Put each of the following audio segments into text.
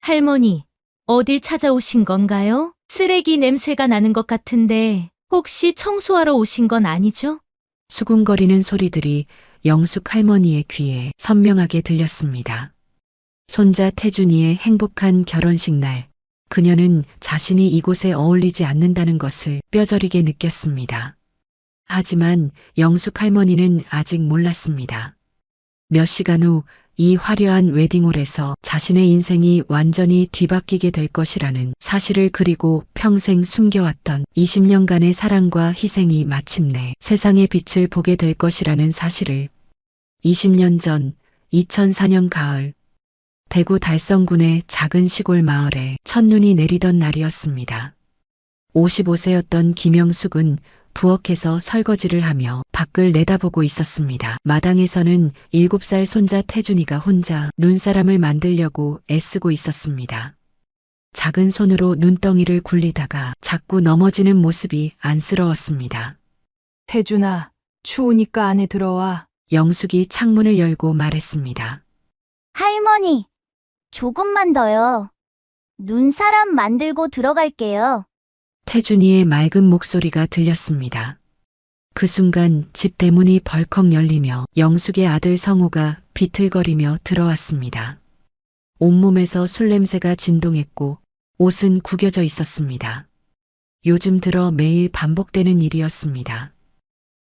할머니, 어딜 찾아오신 건가요? 쓰레기 냄새가 나는 것 같은데 혹시 청소하러 오신 건 아니죠? 수군거리는 소리들이 영숙 할머니의 귀에 선명하게 들렸습니다. 손자 태준이의 행복한 결혼식 날, 그녀는 자신이 이곳에 어울리지 않는다는 것을 뼈저리게 느꼈습니다. 하지만 영숙 할머니는 아직 몰랐습니다. 몇 시간 후 이 화려한 웨딩홀에서 자신의 인생이 완전히 뒤바뀌게 될 것이라는 사실을, 그리고 평생 숨겨왔던 20년간의 사랑과 희생이 마침내 세상의 빛을 보게 될 것이라는 사실을. 20년 전 2004년 가을, 대구 달성군의 작은 시골 마을에 첫눈이 내리던 날이었습니다. 55세였던 김영숙은 부엌에서 설거지를 하며 밖을 내다보고 있었습니다. 마당에서는 7살 손자 태준이가 혼자 눈사람을 만들려고 애쓰고 있었습니다. 작은 손으로 눈덩이를 굴리다가 자꾸 넘어지는 모습이 안쓰러웠습니다. 태준아, 추우니까 안에 들어와. 영숙이 창문을 열고 말했습니다. 할머니, 조금만 더요. 눈사람 만들고 들어갈게요. 태준이의 맑은 목소리가 들렸습니다. 그 순간 집 대문이 벌컥 열리며 영숙의 아들 성우가 비틀거리며 들어왔습니다. 온몸에서 술 냄새가 진동했고 옷은 구겨져 있었습니다. 요즘 들어 매일 반복되는 일이었습니다.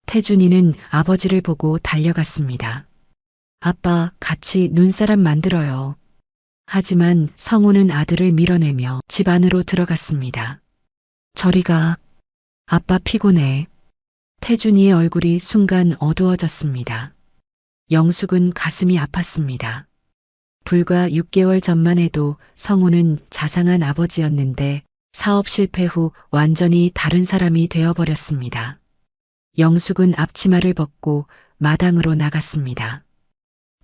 태준이는 아버지를 보고 달려갔습니다. 아빠, 같이 눈사람 만들어요. 하지만 성우는 아들을 밀어내며 집 안으로 들어갔습니다. 저리 가. 아빠 피곤해. 태준이의 얼굴이 순간 어두워졌습니다. 영숙은 가슴이 아팠습니다. 불과 6개월 전만 해도 성우는 자상한 아버지였는데 사업 실패 후 완전히 다른 사람이 되어버렸습니다. 영숙은 앞치마를 벗고 마당으로 나갔습니다.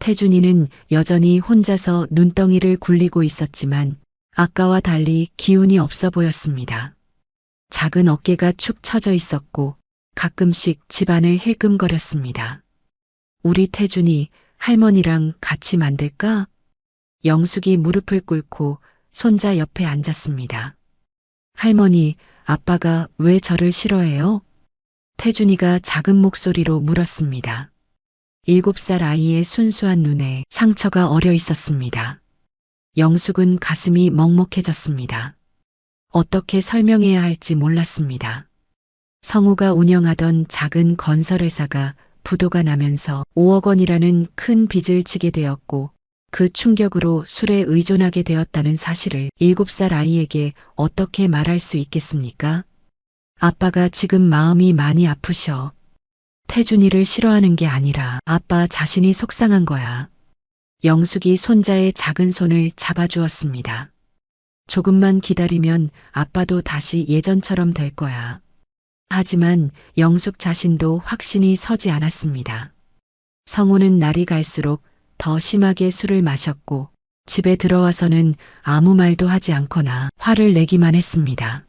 태준이는 여전히 혼자서 눈덩이를 굴리고 있었지만 아까와 달리 기운이 없어 보였습니다. 작은 어깨가 축 처져 있었고 가끔씩 집안을 힐끔거렸습니다. 우리 태준이 할머니랑 같이 만들까? 영숙이 무릎을 꿇고 손자 옆에 앉았습니다. 할머니, 아빠가 왜 저를 싫어해요? 태준이가 작은 목소리로 물었습니다. 7살 아이의 순수한 눈에 상처가 어려 있었습니다. 영숙은 가슴이 먹먹해졌습니다. 어떻게 설명해야 할지 몰랐습니다. 성우가 운영하던 작은 건설회사가 부도가 나면서 5억 원이라는 큰 빚을 지게 되었고 그 충격으로 술에 의존하게 되었다는 사실을 7살 아이에게 어떻게 말할 수 있겠습니까? 아빠가 지금 마음이 많이 아프셔. 태준이를 싫어하는 게 아니라 아빠 자신이 속상한 거야. 영숙이 손자의 작은 손을 잡아주었습니다. 조금만 기다리면 아빠도 다시 예전처럼 될 거야. 하지만 영숙 자신도 확신이 서지 않았습니다. 성우는 날이 갈수록 더 심하게 술을 마셨고 집에 들어와서는 아무 말도 하지 않거나 화를 내기만 했습니다.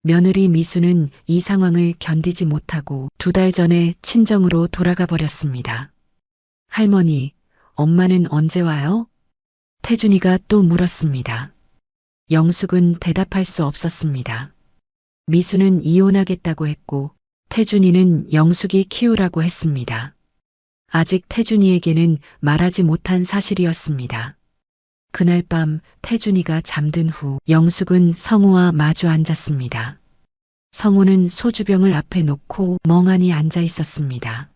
며느리 미수는 이 상황을 견디지 못하고 2달 전에 친정으로 돌아가 버렸습니다. 할머니, 엄마는 언제 와요? 태준이가 또 물었습니다. 영숙은 대답할 수 없었습니다. 미수는 이혼하겠다고 했고 태준이는 영숙이 키우라고 했습니다. 아직 태준이에게는 말하지 못한 사실이었습니다. 그날 밤 태준이가 잠든 후 영숙은 성우와 마주 앉았습니다. 성우는 소주병을 앞에 놓고 멍하니 앉아 있었습니다.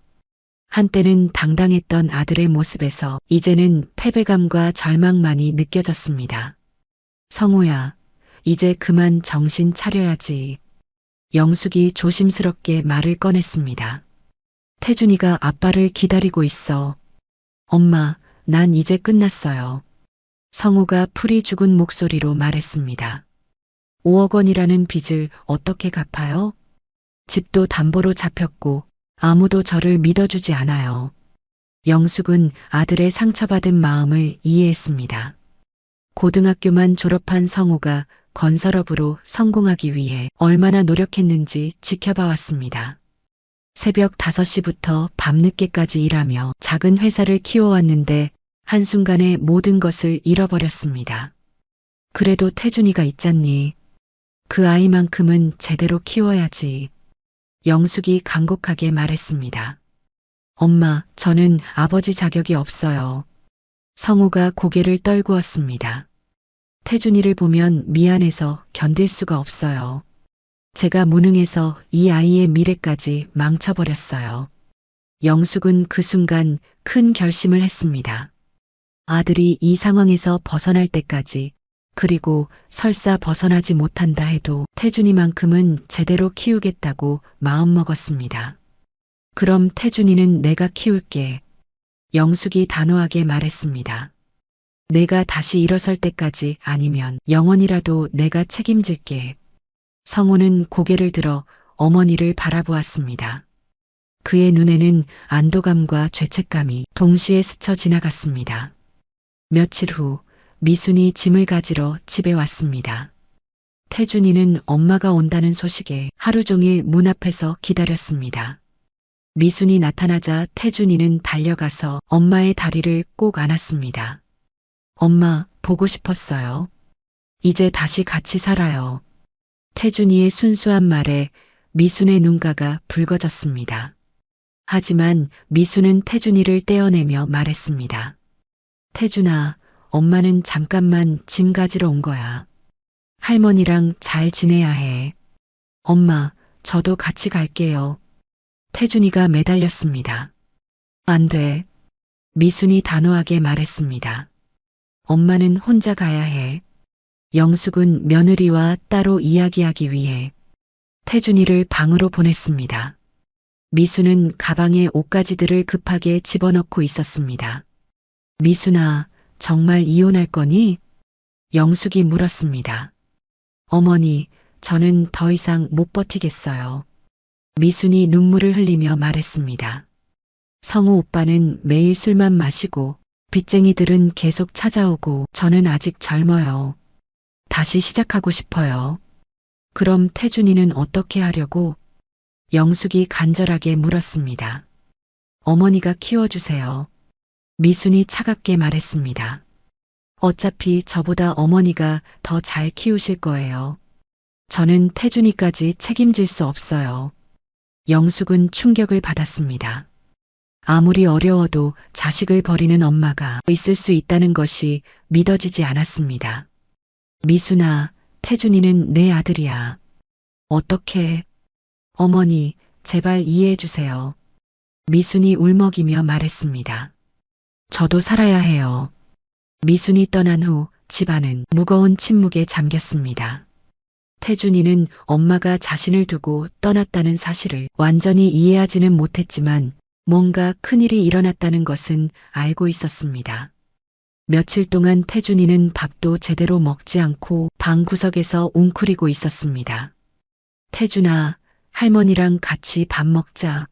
한때는 당당했던 아들의 모습에서 이제는 패배감과 절망만이 느껴졌습니다. 성우야, 이제 그만 정신 차려야지. 영숙이 조심스럽게 말을 꺼냈습니다. 태준이가 아빠를 기다리고 있어. 엄마, 난 이제 끝났어요. 성우가 풀이 죽은 목소리로 말했습니다. 5억 원이라는 빚을 어떻게 갚아요? 집도 담보로 잡혔고 아무도 저를 믿어주지 않아요. 영숙은 아들의 상처받은 마음을 이해했습니다. 고등학교만 졸업한 성우가 건설업으로 성공하기 위해 얼마나 노력했는지 지켜봐 왔습니다. 새벽 5시부터 밤늦게까지 일하며 작은 회사를 키워왔는데 한순간에 모든 것을 잃어버렸습니다. 그래도 태준이가 있잖니. 그 아이만큼은 제대로 키워야지. 영숙이 간곡하게 말했습니다. 엄마, 저는 아버지 자격이 없어요. 성우가 고개를 떨구었습니다. 태준이를 보면 미안해서 견딜 수가 없어요. 제가 무능해서 이 아이의 미래까지 망쳐버렸어요. 영숙은 그 순간 큰 결심을 했습니다. 아들이 이 상황에서 벗어날 때까지, 그리고 설사 벗어나지 못한다 해도 태준이만큼은 제대로 키우겠다고 마음먹었습니다. 그럼 태준이는 내가 키울게. 영숙이 단호하게 말했습니다. 내가 다시 일어설 때까지 아니면 영원이라도 내가 책임질게. 성우는 고개를 들어 어머니를 바라보았습니다. 그의 눈에는 안도감과 죄책감이 동시에 스쳐 지나갔습니다. 며칠 후 미순이 짐을 가지러 집에 왔습니다. 태준이는 엄마가 온다는 소식에 하루 종일 문 앞에서 기다렸습니다. 미순이 나타나자 태준이는 달려가서 엄마의 다리를 꼭 안았습니다. 엄마, 보고 싶었어요. 이제 다시 같이 살아요. 태준이의 순수한 말에 미순의 눈가가 붉어졌습니다. 하지만 미순은 태준이를 떼어내며 말했습니다. 태준아, 엄마는 잠깐만 짐 가지러 온 거야. 할머니랑 잘 지내야 해. 엄마, 저도 같이 갈게요. 태준이가 매달렸습니다. 안 돼. 미순이 단호하게 말했습니다. 엄마는 혼자 가야 해. 영숙은 며느리와 따로 이야기하기 위해 태준이를 방으로 보냈습니다. 미순은 가방에 옷가지들을 급하게 집어넣고 있었습니다. 미순아, 정말 이혼할 거니? 영숙이 물었습니다. 어머니, 저는 더 이상 못 버티겠어요. 미순이 눈물을 흘리며 말했습니다. 성우 오빠는 매일 술만 마시고 빚쟁이들은 계속 찾아오고 저는 아직 젊어요. 다시 시작하고 싶어요. 그럼 태준이는 어떻게 하려고? 영숙이 간절하게 물었습니다. 어머니가 키워주세요. 미순이 차갑게 말했습니다. 어차피 저보다 어머니가 더 잘 키우실 거예요. 저는 태준이까지 책임질 수 없어요. 영숙은 충격을 받았습니다. 아무리 어려워도 자식을 버리는 엄마가 있을 수 있다는 것이 믿어지지 않았습니다. 미순아, 태준이는 내 아들이야. 어떻게? 어머니, 제발 이해해 주세요. 미순이 울먹이며 말했습니다. 저도 살아야 해요. 미순이 떠난 후 집안은 무거운 침묵에 잠겼습니다. 태준이는 엄마가 자신을 두고 떠났다는 사실을 완전히 이해하지는 못했지만 뭔가 큰일이 일어났다는 것은 알고 있었습니다. 며칠 동안 태준이는 밥도 제대로 먹지 않고 방 구석에서 웅크리고 있었습니다. 태준아, 할머니랑 같이 밥 먹자.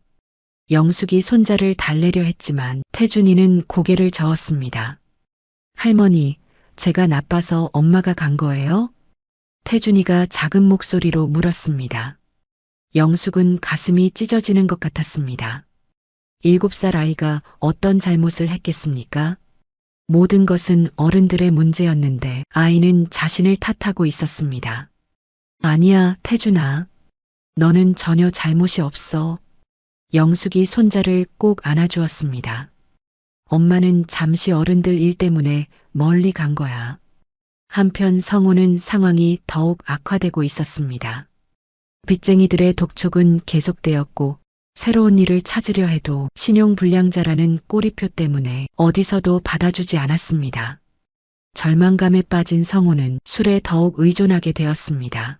영숙이 손자를 달래려 했지만 태준이는 고개를 저었습니다. 할머니, 제가 나빠서 엄마가 간 거예요? 태준이가 작은 목소리로 물었습니다. 영숙은 가슴이 찢어지는 것 같았습니다. 7살 아이가 어떤 잘못을 했겠습니까? 모든 것은 어른들의 문제였는데 아이는 자신을 탓하고 있었습니다. 아니야, 태준아. 너는 전혀 잘못이 없어. 영숙이 손자를 꼭 안아주었습니다. 엄마는 잠시 어른들 일 때문에 멀리 간 거야. 한편 성우는 상황이 더욱 악화되고 있었습니다. 빚쟁이들의 독촉은 계속되었고 새로운 일을 찾으려 해도 신용불량자라는 꼬리표 때문에 어디서도 받아주지 않았습니다. 절망감에 빠진 성우는 술에 더욱 의존하게 되었습니다.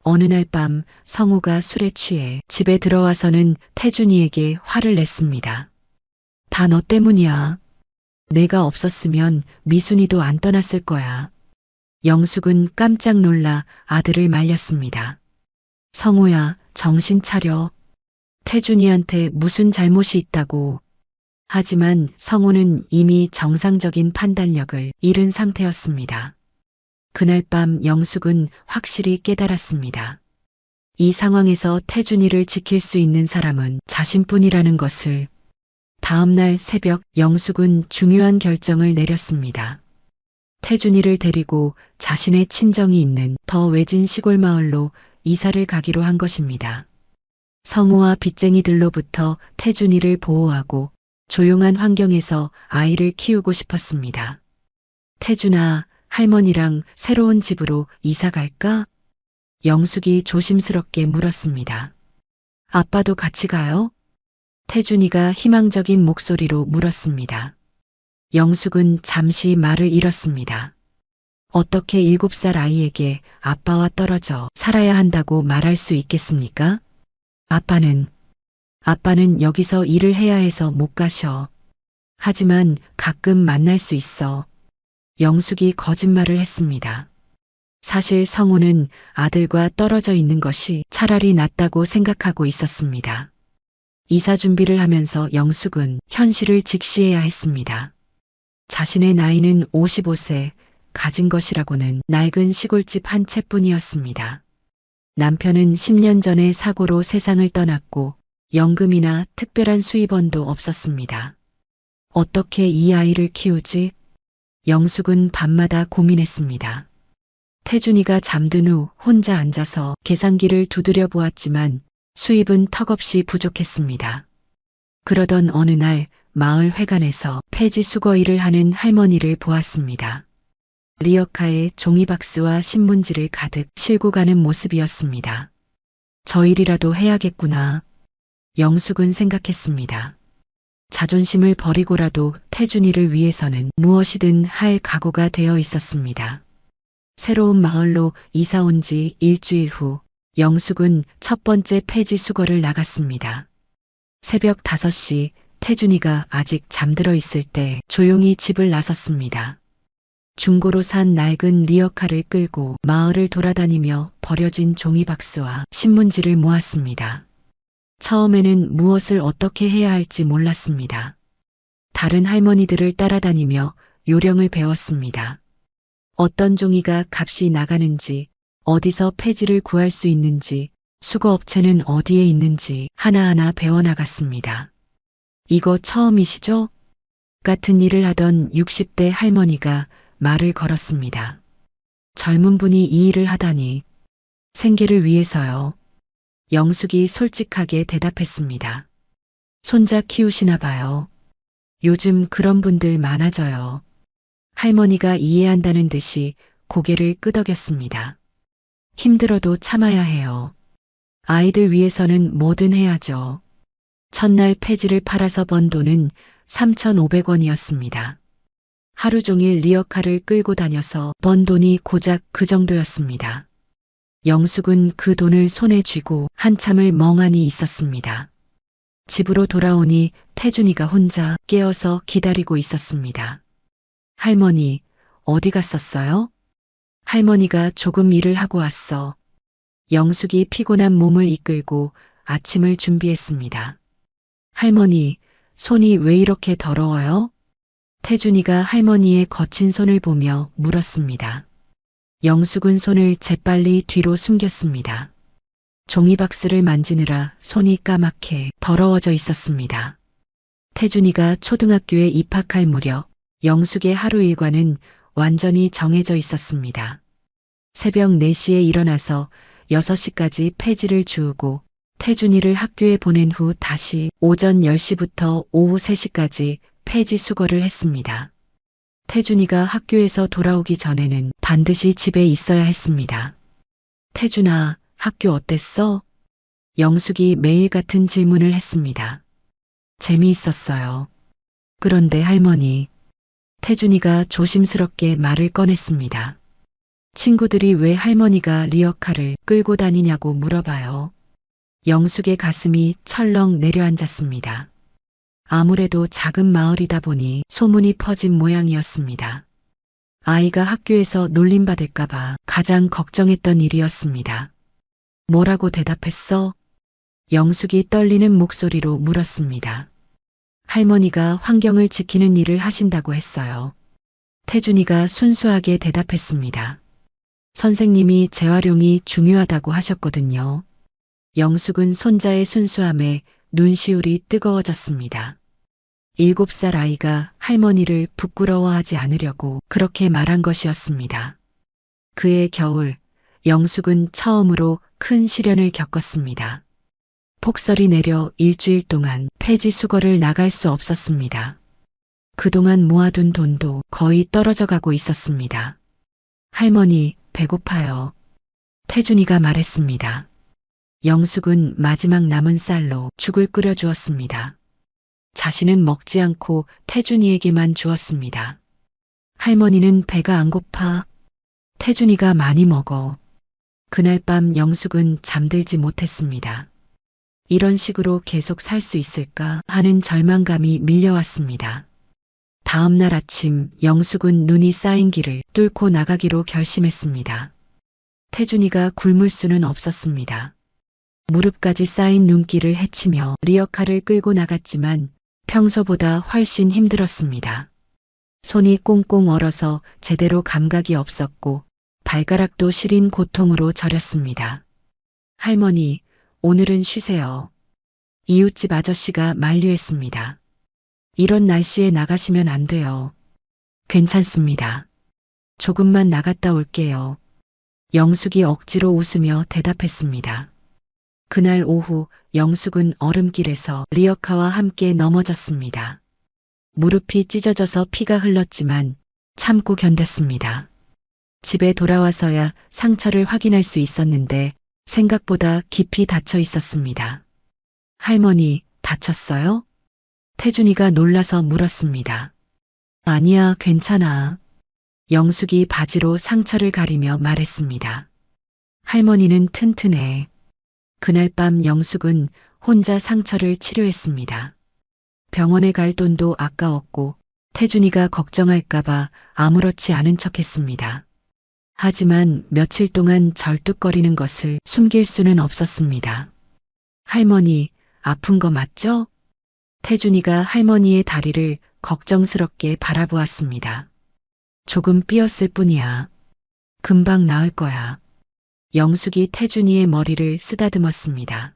어느 날 밤 성우가 술에 취해 집에 들어와서는 태준이에게 화를 냈습니다. 다 너 때문이야. 내가 없었으면 미순이도 안 떠났을 거야. 영숙은 깜짝 놀라 아들을 말렸습니다. 성우야, 정신 차려. 태준이한테 무슨 잘못이 있다고. 하지만 성우는 이미 정상적인 판단력을 잃은 상태였습니다. 그날 밤 영숙은 확실히 깨달았습니다. 이 상황에서 태준이를 지킬 수 있는 사람은 자신뿐이라는 것을. 다음 날 새벽 영숙은 중요한 결정을 내렸습니다. 태준이를 데리고 자신의 친정이 있는 더 외진 시골 마을로 이사를 가기로 한 것입니다. 성우와 빚쟁이들로부터 태준이를 보호하고 조용한 환경에서 아이를 키우고 싶었습니다. 태준아, 할머니랑 새로운 집으로 이사 갈까? 영숙이 조심스럽게 물었습니다. 아빠도 같이 가요? 태준이가 희망적인 목소리로 물었습니다. 영숙은 잠시 말을 잃었습니다. 어떻게 7살 아이에게 아빠와 떨어져 살아야 한다고 말할 수 있겠습니까? 아빠는 여기서 일을 해야 해서 못 가셔. 하지만 가끔 만날 수 있어. 영숙이 거짓말을 했습니다. 사실 성우는 아들과 떨어져 있는 것이 차라리 낫다고 생각하고 있었습니다. 이사 준비를 하면서 영숙은 현실을 직시해야 했습니다. 자신의 나이는 55세, 가진 것이라고는 낡은 시골집 한 채뿐이었습니다. 남편은 10년 전에 사고로 세상을 떠났고 연금이나 특별한 수입원도 없었습니다. 어떻게 이 아이를 키우지? 영숙은 밤마다 고민했습니다. 태준이가 잠든 후 혼자 앉아서 계산기를 두드려 보았지만 수입은 턱없이 부족했습니다. 그러던 어느 날 마을 회관에서 폐지 수거 일을 하는 할머니를 보았습니다. 리어카에 종이박스와 신문지를 가득 싣고 가는 모습이었습니다. 저 일이라도 해야겠구나. 영숙은 생각했습니다. 자존심을 버리고라도 태준이를 위해서는 무엇이든 할 각오가 되어 있었습니다. 새로운 마을로 이사 온 지 일주일 후 영숙은 첫 번째 폐지 수거를 나갔습니다. 새벽 5시 태준이가 아직 잠들어 있을 때 조용히 집을 나섰습니다. 중고로 산 낡은 리어카를 끌고 마을을 돌아다니며 버려진 종이박스와 신문지를 모았습니다. 처음에는 무엇을 어떻게 해야 할지 몰랐습니다. 다른 할머니들을 따라다니며 요령을 배웠습니다. 어떤 종이가 값이 나가는지, 어디서 폐지를 구할 수 있는지, 수거업체는 어디에 있는지 하나하나 배워나갔습니다. 이거 처음이시죠? 같은 일을 하던 60대 할머니가 말을 걸었습니다. 젊은 분이 이 일을 하다니. 생계를 위해서요. 영숙이 솔직하게 대답했습니다. 손자 키우시나 봐요. 요즘 그런 분들 많아져요. 할머니가 이해한다는 듯이 고개를 끄덕였습니다. 힘들어도 참아야 해요. 아이들 위해서는 뭐든 해야죠. 첫날 폐지를 팔아서 번 돈은 3,500원이었습니다. 하루 종일 리어카를 끌고 다녀서 번 돈이 고작 그 정도였습니다. 영숙은 그 돈을 손에 쥐고 한참을 멍하니 있었습니다. 집으로 돌아오니 태준이가 혼자 깨어서 기다리고 있었습니다. 할머니, 어디 갔었어요? 할머니가 조금 일을 하고 왔어. 영숙이 피곤한 몸을 이끌고 아침을 준비했습니다. 할머니, 손이 왜 이렇게 더러워요? 태준이가 할머니의 거친 손을 보며 물었습니다. 영숙은 손을 재빨리 뒤로 숨겼습니다. 종이박스를 만지느라 손이 까맣게 더러워져 있었습니다. 태준이가 초등학교에 입학할 무렵 영숙의 하루 일과는 완전히 정해져 있었습니다. 새벽 4시에 일어나서 6시까지 폐지를 주우고 태준이를 학교에 보낸 후 다시 오전 10시부터 오후 3시까지 폐지 수거를 했습니다. 태준이가 학교에서 돌아오기 전에는 반드시 집에 있어야 했습니다. 태준아, 학교 어땠어? 영숙이 매일 같은 질문을 했습니다. 재미있었어요. 그런데 할머니, 태준이가 조심스럽게 말을 꺼냈습니다. 친구들이 왜 할머니가 리어카를 끌고 다니냐고 물어봐요. 영숙의 가슴이 철렁 내려앉았습니다. 아무래도 작은 마을이다 보니 소문이 퍼진 모양이었습니다. 아이가 학교에서 놀림받을까봐 가장 걱정했던 일이었습니다. 뭐라고 대답했어? 영숙이 떨리는 목소리로 물었습니다. 할머니가 환경을 지키는 일을 하신다고 했어요. 태준이가 순수하게 대답했습니다. 선생님이 재활용이 중요하다고 하셨거든요. 영숙은 손자의 순수함에 눈시울이 뜨거워졌습니다. 7살 아이가 할머니를 부끄러워하지 않으려고 그렇게 말한 것이었습니다. 그해 겨울, 영숙은 처음으로 큰 시련을 겪었습니다. 폭설이 내려 일주일 동안 폐지 수거를 나갈 수 없었습니다. 그동안 모아둔 돈도 거의 떨어져 가고 있었습니다. 할머니, 배고파요. 태준이가 말했습니다. 영숙은 마지막 남은 쌀로 죽을 끓여 주었습니다. 자신은 먹지 않고 태준이에게만 주었습니다. 할머니는 배가 안 고파. 태준이가 많이 먹어. 그날 밤 영숙은 잠들지 못했습니다. 이런 식으로 계속 살 수 있을까 하는 절망감이 밀려왔습니다. 다음 날 아침 영숙은 눈이 쌓인 길을 뚫고 나가기로 결심했습니다. 태준이가 굶을 수는 없었습니다. 무릎까지 쌓인 눈길을 헤치며 리어카를 끌고 나갔지만 평소보다 훨씬 힘들었습니다. 손이 꽁꽁 얼어서 제대로 감각이 없었고 발가락도 시린 고통으로 저렸습니다. 할머니, 오늘은 쉬세요. 이웃집 아저씨가 만류했습니다. 이런 날씨에 나가시면 안 돼요. 괜찮습니다. 조금만 나갔다 올게요. 영숙이 억지로 웃으며 대답했습니다. 그날 오후 영숙은 얼음길에서 리어카와 함께 넘어졌습니다. 무릎이 찢어져서 피가 흘렀지만 참고 견뎠습니다. 집에 돌아와서야 상처를 확인할 수 있었는데 생각보다 깊이 닫혀 있었습니다. 할머니, 다쳤어요? 태준이가 놀라서 물었습니다. 아니야, 괜찮아. 영숙이 바지로 상처를 가리며 말했습니다. 할머니는 튼튼해. 그날 밤 영숙은 혼자 상처를 치료했습니다. 병원에 갈 돈도 아까웠고 태준이가 걱정할까봐 아무렇지 않은 척했습니다. 하지만 며칠 동안 절뚝거리는 것을 숨길 수는 없었습니다. 할머니, 아픈 거 맞죠? 태준이가 할머니의 다리를 걱정스럽게 바라보았습니다. 조금 삐었을 뿐이야. 금방 나을 거야. 영숙이 태준이의 머리를 쓰다듬었습니다.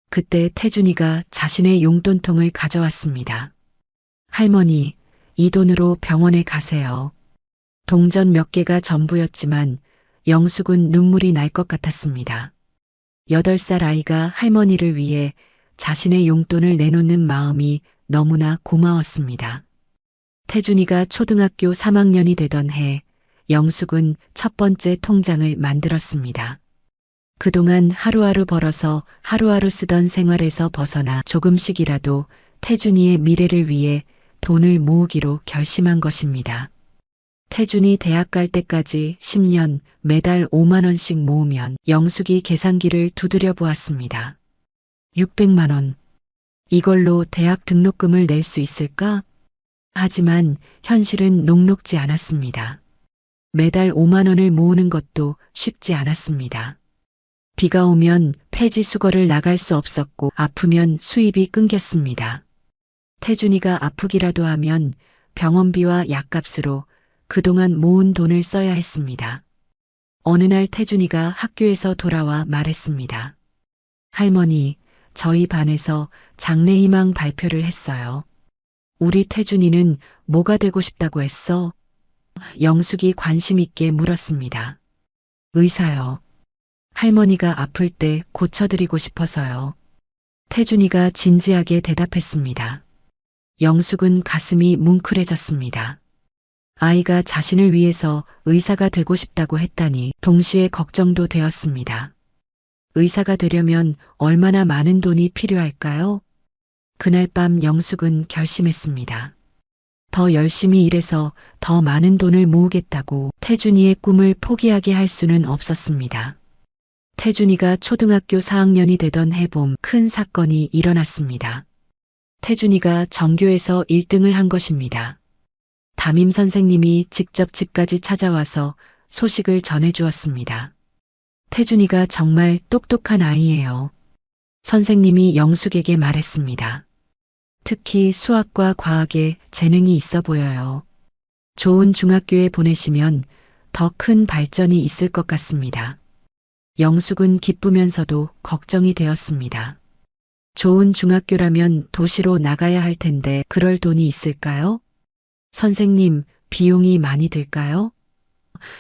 그때 태준이가 자신의 용돈통을 가져왔습니다. 할머니, 이 돈으로 병원에 가세요. 동전 몇 개가 전부였지만 영숙은 눈물이 날 것 같았습니다. 8살 아이가 할머니를 위해 자신의 용돈을 내놓는 마음이 너무나 고마웠습니다. 태준이가 초등학교 3학년이 되던 해 영숙은 첫 번째 통장을 만들었습니다. 그동안 하루하루 벌어서 하루하루 쓰던 생활에서 벗어나 조금씩이라도 태준이의 미래를 위해 돈을 모으기로 결심한 것입니다. 태준이 대학 갈 때까지 10년 매달 5만 원씩 모으면 영숙이 계산기를 두드려 보았습니다. 600만 원. 이걸로 대학 등록금을 낼 수 있을까? 하지만 현실은 녹록지 않았습니다. 매달 5만 원을 모으는 것도 쉽지 않았습니다. 비가 오면 폐지 수거를 나갈 수 없었고 아프면 수입이 끊겼습니다. 태준이가 아프기라도 하면 병원비와 약값으로 그동안 모은 돈을 써야 했습니다. 어느 날 태준이가 학교에서 돌아와 말했습니다. 할머니, 저희 반에서 장래희망 발표를 했어요. 우리 태준이는 뭐가 되고 싶다고 했어? 영숙이 관심 있게 물었습니다. 의사요. 할머니가 아플 때 고쳐드리고 싶어서요. 태준이가 진지하게 대답했습니다. 영숙은 가슴이 뭉클해졌습니다. 아이가 자신을 위해서 의사가 되고 싶다고 했다니 동시에 걱정도 되었습니다. 의사가 되려면 얼마나 많은 돈이 필요할까요? 그날 밤 영숙은 결심했습니다. 더 열심히 일해서 더 많은 돈을 모으겠다고 태준이의 꿈을 포기하게 할 수는 없었습니다. 태준이가 초등학교 4학년이 되던 해봄 큰 사건이 일어났습니다. 태준이가 전교에서 1등을 한 것입니다. 담임 선생님이 직접 집까지 찾아와서 소식을 전해주었습니다. 태준이가 정말 똑똑한 아이예요. 선생님이 영숙에게 말했습니다. 특히 수학과 과학에 재능이 있어 보여요. 좋은 중학교에 보내시면 더 큰 발전이 있을 것 같습니다. 영숙은 기쁘면서도 걱정이 되었습니다. 좋은 중학교라면 도시로 나가야 할 텐데 그럴 돈이 있을까요? 선생님, 비용이 많이 들까요?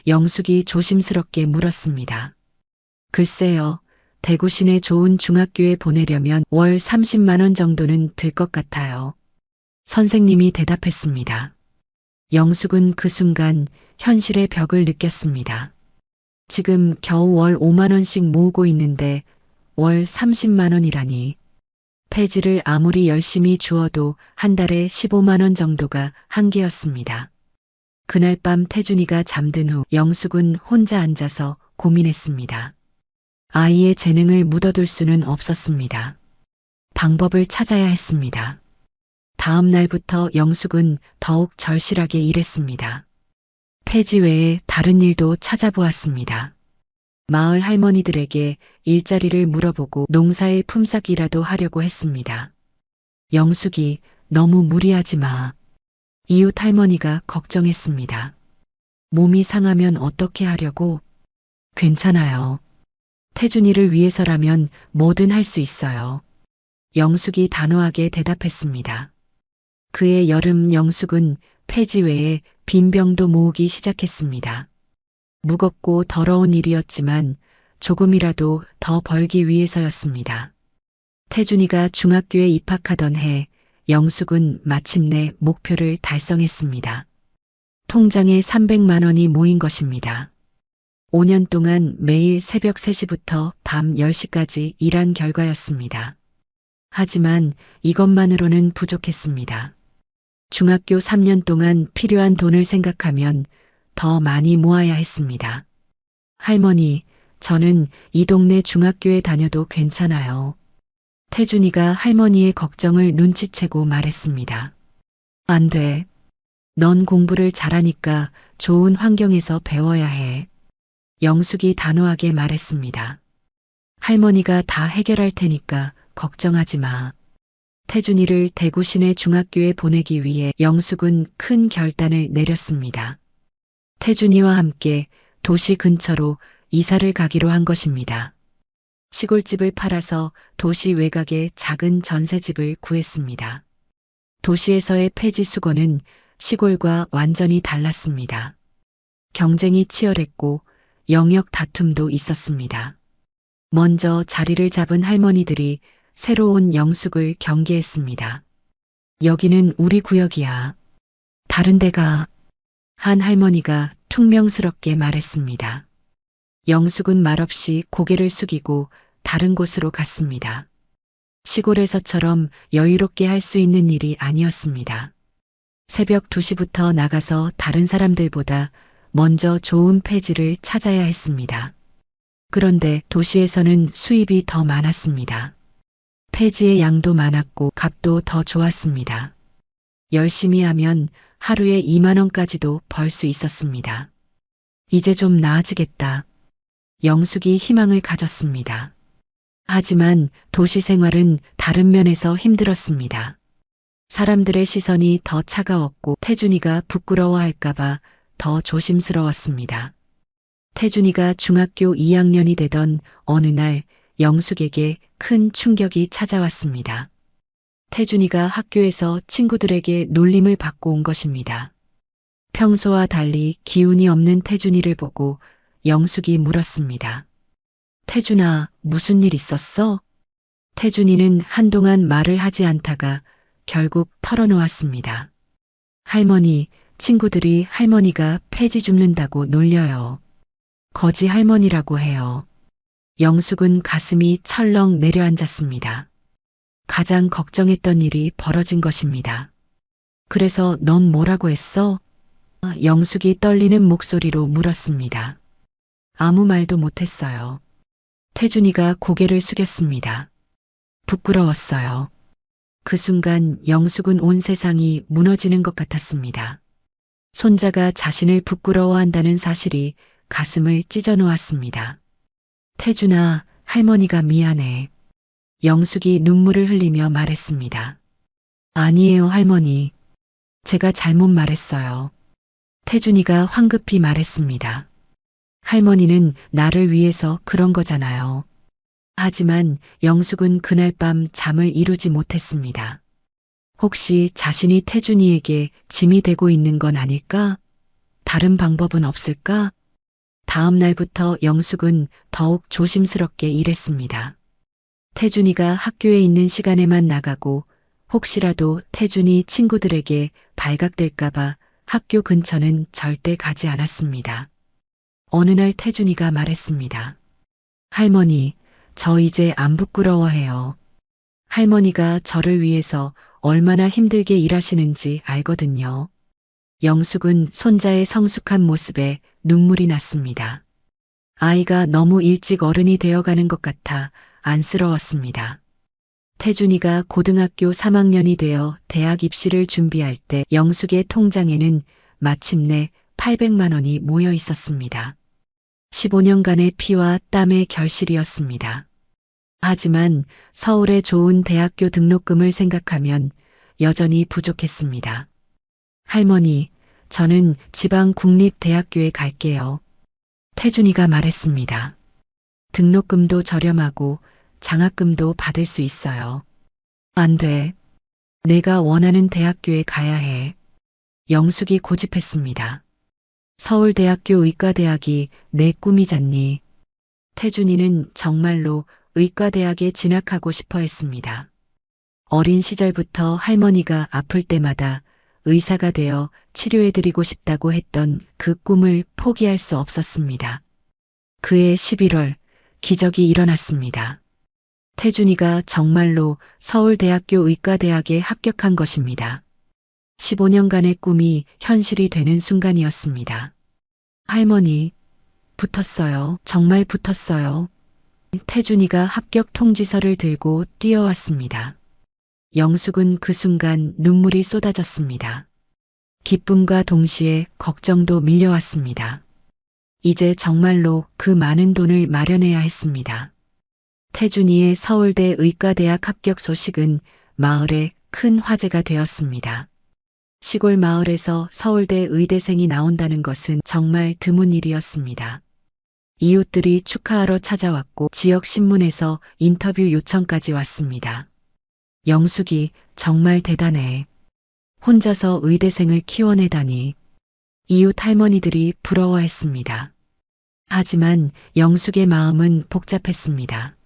영숙이 조심스럽게 물었습니다. 글쎄요, 대구 시내 좋은 중학교에 보내려면 월 30만 원 정도는 들 것 같아요. 선생님이 대답했습니다. 영숙은 그 순간 현실의 벽을 느꼈습니다. 지금 겨우 월 5만 원씩 모으고 있는데 월 30만 원이라니. 폐지를 아무리 열심히 주어도 한 달에 15만 원 정도가 한계였습니다. 그날 밤 태준이가 잠든 후 영숙은 혼자 앉아서 고민했습니다. 아이의 재능을 묻어둘 수는 없었습니다. 방법을 찾아야 했습니다. 다음 날부터 영숙은 더욱 절실하게 일했습니다. 폐지 외에 다른 일도 찾아보았습니다. 마을 할머니들에게 일자리를 물어보고 농사일 품삯이라도 하려고 했습니다. 영숙이 너무 무리하지 마. 이웃 할머니가 걱정했습니다. 몸이 상하면 어떻게 하려고? 괜찮아요. 태준이를 위해서라면 뭐든 할 수 있어요. 영숙이 단호하게 대답했습니다. 그해 여름 영숙은 폐지 외에 빈병도 모으기 시작했습니다. 무겁고 더러운 일이었지만 조금이라도 더 벌기 위해서였습니다. 태준이가 중학교에 입학하던 해 영숙은 마침내 목표를 달성했습니다. 통장에 300만 원이 모인 것입니다. 5년 동안 매일 새벽 3시부터 밤 10시까지 일한 결과였습니다. 하지만 이것만으로는 부족했습니다. 중학교 3년 동안 필요한 돈을 생각하면 더 많이 모아야 했습니다. 할머니, 저는 이 동네 중학교에 다녀도 괜찮아요. 태준이가 할머니의 걱정을 눈치채고 말했습니다. 안 돼. 넌 공부를 잘하니까 좋은 환경에서 배워야 해. 영숙이 단호하게 말했습니다. 할머니가 다 해결할 테니까 걱정하지 마. 태준이를 대구 시내 중학교에 보내기 위해 영숙은 큰 결단을 내렸습니다. 태준이와 함께 도시 근처로 이사를 가기로 한 것입니다. 시골집을 팔아서 도시 외곽에 작은 전세집을 구했습니다. 도시에서의 폐지 수거는 시골과 완전히 달랐습니다. 경쟁이 치열했고 영역 다툼도 있었습니다. 먼저 자리를 잡은 할머니들이 새로운 영숙을 경계했습니다. 여기는 우리 구역이야. 다른 데가. 한 할머니가 퉁명스럽게 말했습니다. 영숙은 말없이 고개를 숙이고 다른 곳으로 갔습니다. 시골에서처럼 여유롭게 할 수 있는 일이 아니었습니다. 새벽 2시부터 나가서 다른 사람들보다 먼저 좋은 폐지를 찾아야 했습니다. 그런데 도시에서는 수입이 더 많았습니다. 폐지의 양도 많았고 값도 더 좋았습니다. 열심히 하면 하루에 2만 원까지도 벌 수 있었습니다. 이제 좀 나아지겠다. 영숙이 희망을 가졌습니다. 하지만 도시 생활은 다른 면에서 힘들었습니다. 사람들의 시선이 더 차가웠고 태준이가 부끄러워할까봐 더 조심스러웠습니다. 태준이가 중학교 2학년이 되던 어느 날 영숙에게 큰 충격이 찾아왔습니다. 태준이가 학교에서 친구들에게 놀림을 받고 온 것입니다. 평소와 달리 기운이 없는 태준이를 보고 영숙이 물었습니다. 태준아, 무슨 일 있었어? 태준이는 한동안 말을 하지 않다가 결국 털어놓았습니다. 할머니, 친구들이 할머니가 폐지 줍는다고 놀려요. 거지 할머니라고 해요. 영숙은 가슴이 철렁 내려앉았습니다. 가장 걱정했던 일이 벌어진 것입니다. 그래서 넌 뭐라고 했어? 영숙이 떨리는 목소리로 물었습니다. 아무 말도 못했어요. 태준이가 고개를 숙였습니다. 부끄러웠어요. 그 순간 영숙은 온 세상이 무너지는 것 같았습니다. 손자가 자신을 부끄러워한다는 사실이 가슴을 찢어 놓았습니다. 태준아, 할머니가 미안해. 영숙이 눈물을 흘리며 말했습니다. 아니에요, 할머니. 제가 잘못 말했어요. 태준이가 황급히 말했습니다. 할머니는 나를 위해서 그런 거잖아요. 하지만 영숙은 그날 밤 잠을 이루지 못했습니다. 혹시 자신이 태준이에게 짐이 되고 있는 건 아닐까? 다른 방법은 없을까? 다음 날부터 영숙은 더욱 조심스럽게 일했습니다. 태준이가 학교에 있는 시간에만 나가고 혹시라도 태준이 친구들에게 발각될까봐 학교 근처는 절대 가지 않았습니다. 어느 날 태준이가 말했습니다. 할머니, 저 이제 안 부끄러워해요. 할머니가 저를 위해서 얼마나 힘들게 일하시는지 알거든요. 영숙은 손자의 성숙한 모습에 눈물이 났습니다. 아이가 너무 일찍 어른이 되어가는 것 같아 안쓰러웠습니다. 태준이가 고등학교 3학년이 되어 대학 입시를 준비할 때 영숙의 통장에는 마침내 800만 원이 모여 있었습니다. 15년간의 피와 땀의 결실이었습니다. 하지만 서울의 좋은 대학교 등록금을 생각하면 여전히 부족했습니다. 할머니, 저는 지방 국립대학교에 갈게요. 태준이가 말했습니다. 등록금도 저렴하고 장학금도 받을 수 있어요. 안 돼. 내가 원하는 대학교에 가야 해. 영숙이 고집했습니다. 서울대학교 의과대학이 내 꿈이잖니. 태준이는 정말로 의과대학에 진학하고 싶어 했습니다. 어린 시절부터 할머니가 아플 때마다 의사가 되어 치료해드리고 싶다고 했던 그 꿈을 포기할 수 없었습니다. 그해 11월, 기적이 일어났습니다. 태준이가 정말로 서울대학교 의과대학에 합격한 것입니다. 15년간의 꿈이 현실이 되는 순간이었습니다. 할머니, 붙었어요. 정말 붙었어요. 태준이가 합격 통지서를 들고 뛰어왔습니다. 영숙은 그 순간 눈물이 쏟아졌습니다. 기쁨과 동시에 걱정도 밀려왔습니다. 이제 정말로 그 많은 돈을 마련해야 했습니다. 태준이의 서울대 의과대학 합격 소식은 마을에 큰 화제가 되었습니다. 시골 마을에서 서울대 의대생이 나온다는 것은 정말 드문 일이었습니다. 이웃들이 축하하러 찾아왔고 지역 신문에서 인터뷰 요청까지 왔습니다. 영숙이 정말 대단해. 혼자서 의대생을 키워내다니. 이웃 할머니들이 부러워했습니다. 하지만 영숙의 마음은 복잡했습니다.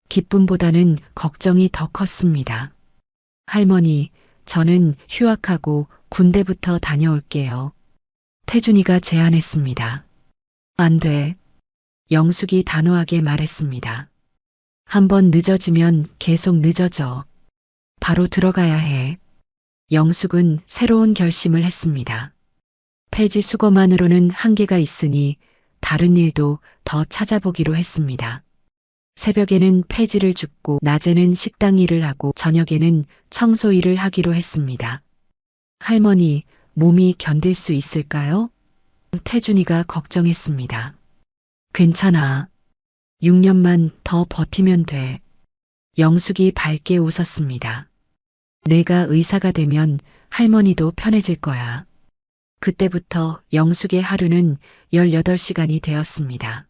기쁨보다는 걱정이 더 컸습니다. 할머니, 저는 휴학하고 군대부터 다녀올게요. 태준이가 제안했습니다. 안 돼. 영숙이 단호하게 말했습니다. 한번 늦어지면 계속 늦어져. 바로 들어가야 해. 영숙은 새로운 결심을 했습니다. 폐지 수거만으로는 한계가 있으니 다른 일도 더 찾아보기로 했습니다. 새벽에는 폐지를 줍고 낮에는 식당 일을 하고 저녁에는 청소 일을 하기로 했습니다. 할머니, 몸이 견딜 수 있을까요? 태준이가 걱정했습니다. 괜찮아. 6년만 더 버티면 돼. 영숙이 밝게 웃었습니다. 내가 의사가 되면 할머니도 편해질 거야. 그때부터 영숙의 하루는 18시간이 되었습니다.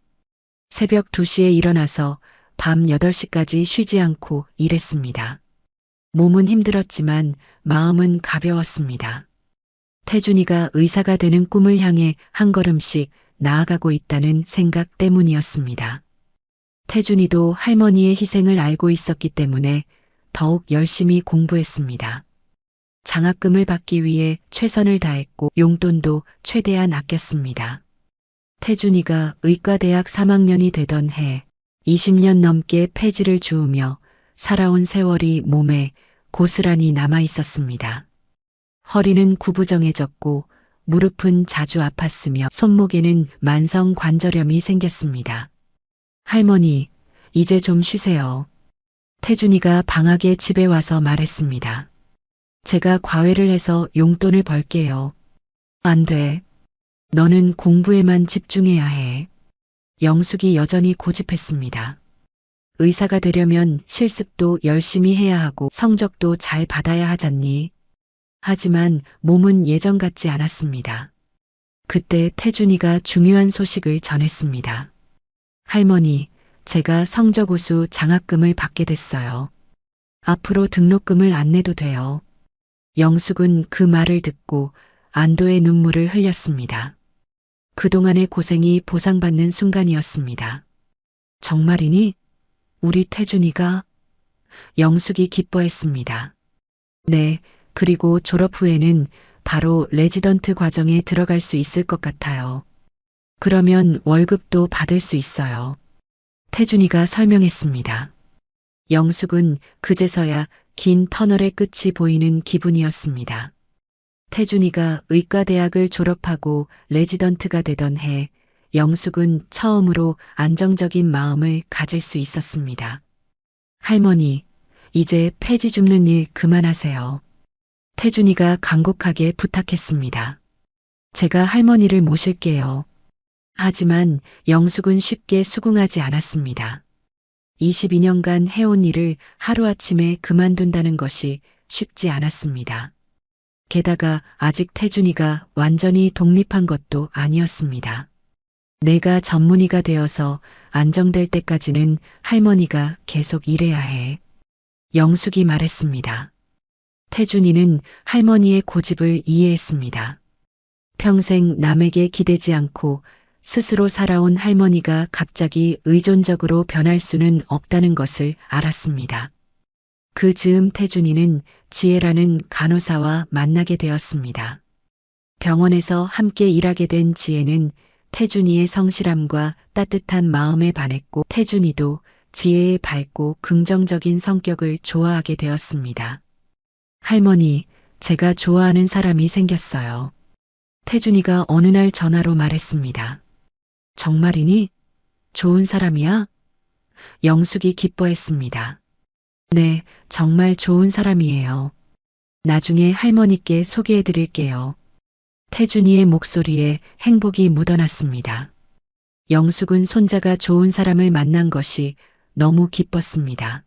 새벽 2시에 일어나서 밤 8시까지 쉬지 않고 일했습니다. 몸은 힘들었지만 마음은 가벼웠습니다. 태준이가 의사가 되는 꿈을 향해 한 걸음씩 나아가고 있다는 생각 때문이었습니다. 태준이도 할머니의 희생을 알고 있었기 때문에 더욱 열심히 공부했습니다. 장학금을 받기 위해 최선을 다했고 용돈도 최대한 아꼈습니다. 태준이가 의과대학 3학년이 되던 해 20년 넘게 폐지를 주우며 살아온 세월이 몸에 고스란히 남아 있었습니다. 허리는 구부정해졌고 무릎은 자주 아팠으며 손목에는 만성 관절염이 생겼습니다. 할머니, 이제 좀 쉬세요. 태준이가 방학에 집에 와서 말했습니다. 제가 과외를 해서 용돈을 벌게요. 안 돼. 너는 공부에만 집중해야 해. 영숙이 여전히 고집했습니다. 의사가 되려면 실습도 열심히 해야 하고 성적도 잘 받아야 하잖니. 하지만 몸은 예전 같지 않았습니다. 그때 태준이가 중요한 소식을 전했습니다. 할머니, 제가 성적 우수 장학금을 받게 됐어요. 앞으로 등록금을 안 내도 돼요. 영숙은 그 말을 듣고 안도의 눈물을 흘렸습니다. 그동안의 고생이 보상받는 순간이었습니다. 정말이니? 우리 태준이가? 영숙이 기뻐했습니다. 네, 그리고 졸업 후에는 바로 레지던트 과정에 들어갈 수 있을 것 같아요. 그러면 월급도 받을 수 있어요. 태준이가 설명했습니다. 영숙은 그제서야 긴 터널의 끝이 보이는 기분이었습니다. 태준이가 의과대학을 졸업하고 레지던트가 되던 해, 영숙은 처음으로 안정적인 마음을 가질 수 있었습니다. 할머니, 이제 폐지 줍는 일 그만하세요. 태준이가 간곡하게 부탁했습니다. 제가 할머니를 모실게요. 하지만 영숙은 쉽게 수긍하지 않았습니다. 22년간 해온 일을 하루아침에 그만둔다는 것이 쉽지 않았습니다. 게다가 아직 태준이가 완전히 독립한 것도 아니었습니다. 내가 전문의가 되어서 안정될 때까지는 할머니가 계속 일해야 해. 영숙이 말했습니다. 태준이는 할머니의 고집을 이해했습니다. 평생 남에게 기대지 않고 스스로 살아온 할머니가 갑자기 의존적으로 변할 수는 없다는 것을 알았습니다. 그 즈음 태준이는 지혜라는 간호사와 만나게 되었습니다. 병원에서 함께 일하게 된 지혜는 태준이의 성실함과 따뜻한 마음에 반했고 태준이도 지혜의 밝고 긍정적인 성격을 좋아하게 되었습니다. 할머니, 제가 좋아하는 사람이 생겼어요. 태준이가 어느 날 전화로 말했습니다. 정말이니? 좋은 사람이야? 영숙이 기뻐했습니다. 네, 정말 좋은 사람이에요. 나중에 할머니께 소개해 드릴게요. 태준이의 목소리에 행복이 묻어났습니다. 영숙은 손자가 좋은 사람을 만난 것이 너무 기뻤습니다.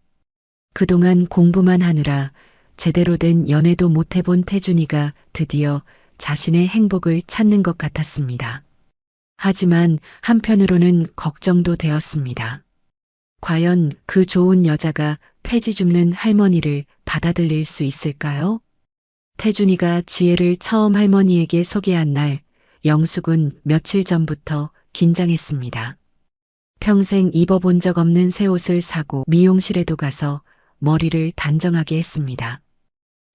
그동안 공부만 하느라 제대로 된 연애도 못 해본 태준이가 드디어 자신의 행복을 찾는 것 같았습니다. 하지만 한편으로는 걱정도 되었습니다. 과연 그 좋은 여자가 폐지 줍는 할머니를 받아들일 수 있을까요? 태준이가 지혜를 처음 할머니에게 소개한 날, 영숙은 며칠 전부터 긴장했습니다. 평생 입어본 적 없는 새 옷을 사고 미용실에도 가서 머리를 단정하게 했습니다.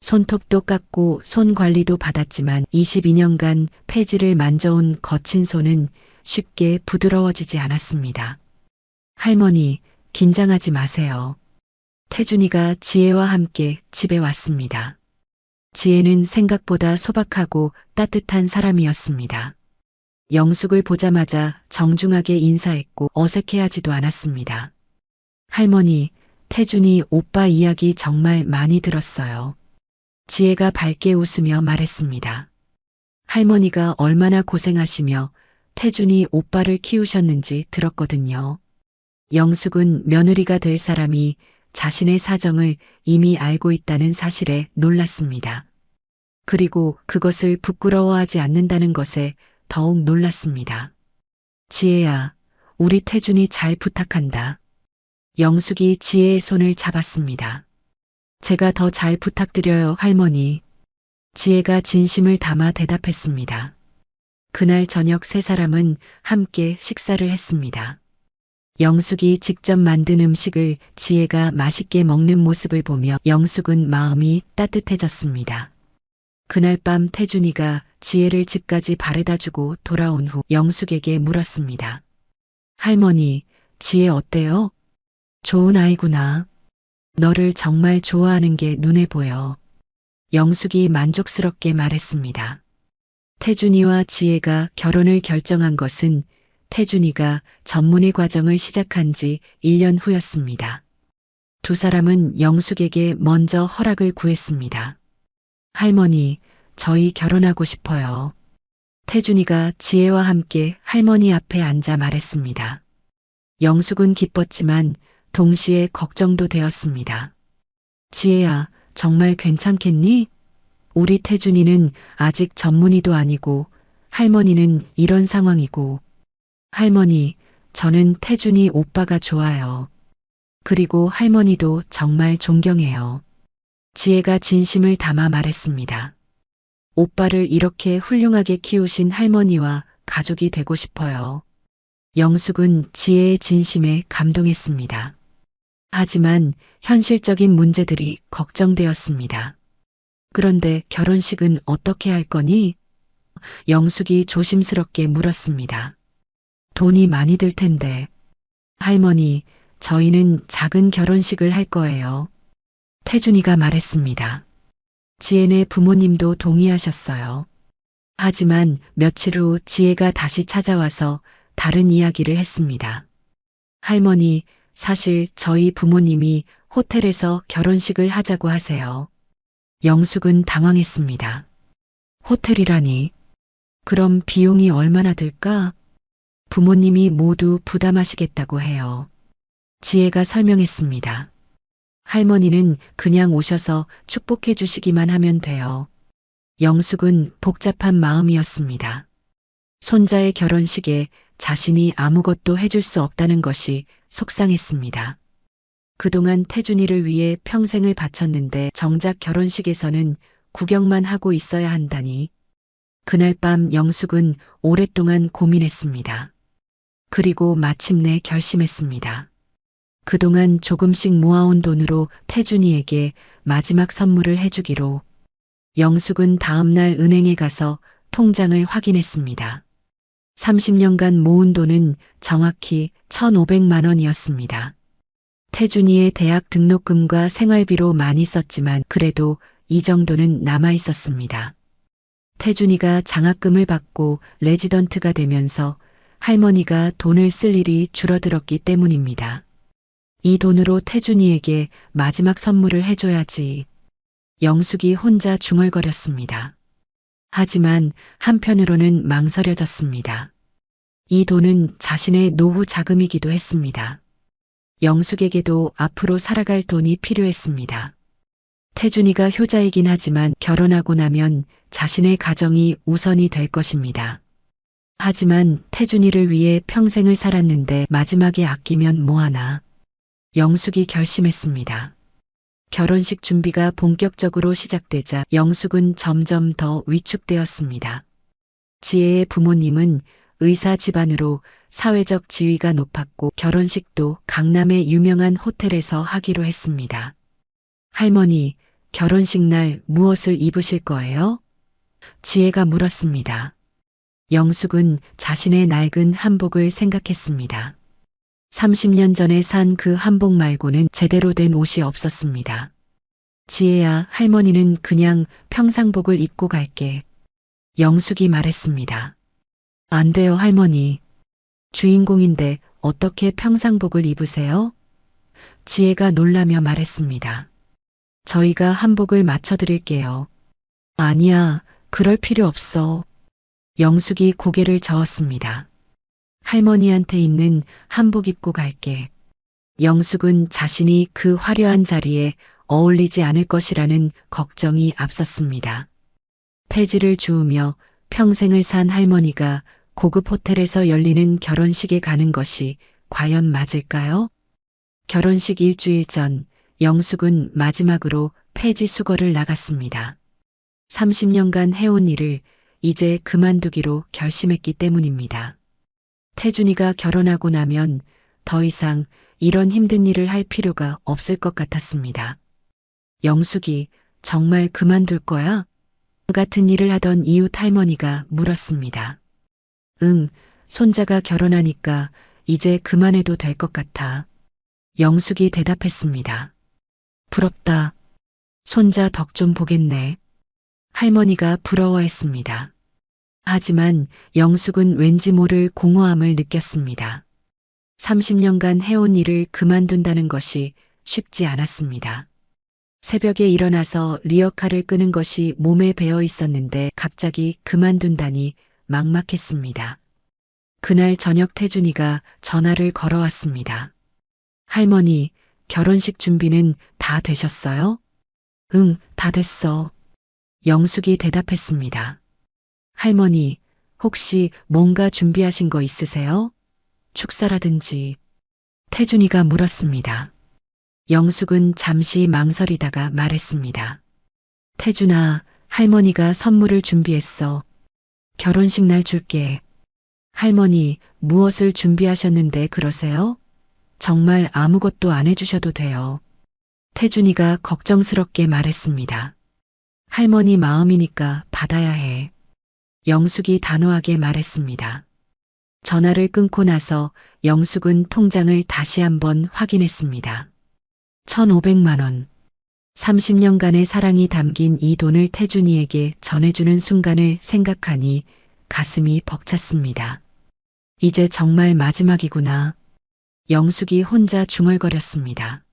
손톱도 깎고 손 관리도 받았지만 22년간 폐지를 만져온 거친 손은 쉽게 부드러워지지 않았습니다. 할머니, 긴장하지 마세요. 태준이가 지혜와 함께 집에 왔습니다. 지혜는 생각보다 소박하고 따뜻한 사람이었습니다. 영숙을 보자마자 정중하게 인사했고 어색해하지도 않았습니다. 할머니, 태준이 오빠 이야기 정말 많이 들었어요. 지혜가 밝게 웃으며 말했습니다. 할머니가 얼마나 고생하시며 태준이 오빠를 키우셨는지 들었거든요. 영숙은 며느리가 될 사람이 자신의 사정을 이미 알고 있다는 사실에 놀랐습니다. 그리고 그것을 부끄러워하지 않는다는 것에 더욱 놀랐습니다. 지혜야, 우리 태준이 잘 부탁한다. 영숙이 지혜의 손을 잡았습니다. 제가 더 잘 부탁드려요, 할머니. 지혜가 진심을 담아 대답했습니다. 그날 저녁 세 사람은 함께 식사를 했습니다. 영숙이 직접 만든 음식을 지혜가 맛있게 먹는 모습을 보며 영숙은 마음이 따뜻해졌습니다. 그날 밤 태준이가 지혜를 집까지 바래다주고 돌아온 후 영숙에게 물었습니다. 할머니, 지혜 어때요? 좋은 아이구나. 너를 정말 좋아하는 게 눈에 보여. 영숙이 만족스럽게 말했습니다. 태준이와 지혜가 결혼을 결정한 것은 태준이가 전문의 과정을 시작한 지 1년 후였습니다. 두 사람은 영숙에게 먼저 허락을 구했습니다. 할머니, 저희 결혼하고 싶어요. 태준이가 지혜와 함께 할머니 앞에 앉아 말했습니다. 영숙은 기뻤지만 동시에 걱정도 되었습니다. 지혜야, 정말 괜찮겠니? 우리 태준이는 아직 전문의도 아니고 할머니는 이런 상황이고. 할머니, 저는 태준이 오빠가 좋아요. 그리고 할머니도 정말 존경해요. 지혜가 진심을 담아 말했습니다. 오빠를 이렇게 훌륭하게 키우신 할머니와 가족이 되고 싶어요. 영숙은 지혜의 진심에 감동했습니다. 하지만 현실적인 문제들이 걱정되었습니다. 그런데 결혼식은 어떻게 할 거니? 영숙이 조심스럽게 물었습니다. 돈이 많이 들 텐데. 할머니, 저희는 작은 결혼식을 할 거예요. 태준이가 말했습니다. 지혜네 부모님도 동의하셨어요. 하지만 며칠 후 지혜가 다시 찾아와서 다른 이야기를 했습니다. 할머니, 사실 저희 부모님이 호텔에서 결혼식을 하자고 하세요. 영숙은 당황했습니다. 호텔이라니. 그럼 비용이 얼마나 들까? 부모님이 모두 부담하시겠다고 해요. 지혜가 설명했습니다. 할머니는 그냥 오셔서 축복해 주시기만 하면 돼요. 영숙은 복잡한 마음이었습니다. 손자의 결혼식에 자신이 아무것도 해줄 수 없다는 것이 속상했습니다. 그동안 태준이를 위해 평생을 바쳤는데 정작 결혼식에서는 구경만 하고 있어야 한다니. 그날 밤 영숙은 오랫동안 고민했습니다. 그리고 마침내 결심했습니다. 그동안 조금씩 모아온 돈으로 태준이에게 마지막 선물을 해주기로. 영숙은 다음날 은행에 가서 통장을 확인했습니다. 30년간 모은 돈은 정확히 1,500만 원이었습니다. 태준이의 대학 등록금과 생활비로 많이 썼지만 그래도 이 정도는 남아 있었습니다. 태준이가 장학금을 받고 레지던트가 되면서 할머니가 돈을 쓸 일이 줄어들었기 때문입니다. 이 돈으로 태준이에게 마지막 선물을 해줘야지. 영숙이 혼자 중얼거렸습니다. 하지만 한편으로는 망설여졌습니다. 이 돈은 자신의 노후 자금이기도 했습니다. 영숙에게도 앞으로 살아갈 돈이 필요했습니다. 태준이가 효자이긴 하지만 결혼하고 나면 자신의 가정이 우선이 될 것입니다. 하지만 태준이를 위해 평생을 살았는데 마지막에 아끼면 뭐하나. 영숙이 결심했습니다. 결혼식 준비가 본격적으로 시작되자 영숙은 점점 더 위축되었습니다. 지혜의 부모님은 의사 집안으로 사회적 지위가 높았고 결혼식도 강남의 유명한 호텔에서 하기로 했습니다. 할머니, 결혼식 날 무엇을 입으실 거예요? 지혜가 물었습니다. 영숙은 자신의 낡은 한복을 생각했습니다. 30년 전에 산 그 한복 말고는 제대로 된 옷이 없었습니다. 지혜야, 할머니는 그냥 평상복을 입고 갈게. 영숙이 말했습니다. 안 돼요, 할머니. 주인공인데 어떻게 평상복을 입으세요? 지혜가 놀라며 말했습니다. 저희가 한복을 맞춰드릴게요. 아니야, 그럴 필요 없어. 영숙이 고개를 저었습니다. 할머니한테 있는 한복 입고 갈게. 영숙은 자신이 그 화려한 자리에 어울리지 않을 것이라는 걱정이 앞섰습니다. 폐지를 주우며 평생을 산 할머니가 고급 호텔에서 열리는 결혼식에 가는 것이 과연 맞을까요? 결혼식 일주일 전 영숙은 마지막으로 폐지 수거를 나갔습니다. 30년간 해온 일을 이제 그만두기로 결심했기 때문입니다. 태준이가 결혼하고 나면 더 이상 이런 힘든 일을 할 필요가 없을 것 같았습니다. 영숙이 정말 그만둘 거야? 그 같은 일을 하던 이웃 할머니가 물었습니다. 응, 손자가 결혼하니까 이제 그만해도 될 것 같아. 영숙이 대답했습니다. 부럽다. 손자 덕 좀 보겠네. 할머니가 부러워했습니다. 하지만 영숙은 왠지 모를 공허함을 느꼈습니다. 30년간 해온 일을 그만둔다는 것이 쉽지 않았습니다. 새벽에 일어나서 리어카를 끄는 것이 몸에 배어 있었는데 갑자기 그만둔다니 막막했습니다. 그날 저녁 태준이가 전화를 걸어왔습니다. 할머니, 결혼식 준비는 다 되셨어요? 응, 다 됐어. 영숙이 대답했습니다. 할머니, 혹시 뭔가 준비하신 거 있으세요? 축사라든지. 태준이가 물었습니다. 영숙은 잠시 망설이다가 말했습니다. 태준아, 할머니가 선물을 준비했어. 결혼식 날 줄게. 할머니, 무엇을 준비하셨는데 그러세요? 정말 아무것도 안 해주셔도 돼요. 태준이가 걱정스럽게 말했습니다. 할머니 마음이니까 받아야 해. 영숙이 단호하게 말했습니다. 전화를 끊고 나서 영숙은 통장을 다시 한번 확인했습니다. 1,500만 원. 30년간의 사랑이 담긴 이 돈을 태준이에게 전해주는 순간을 생각하니 가슴이 벅찼습니다. 이제 정말 마지막이구나. 영숙이 혼자 중얼거렸습니다.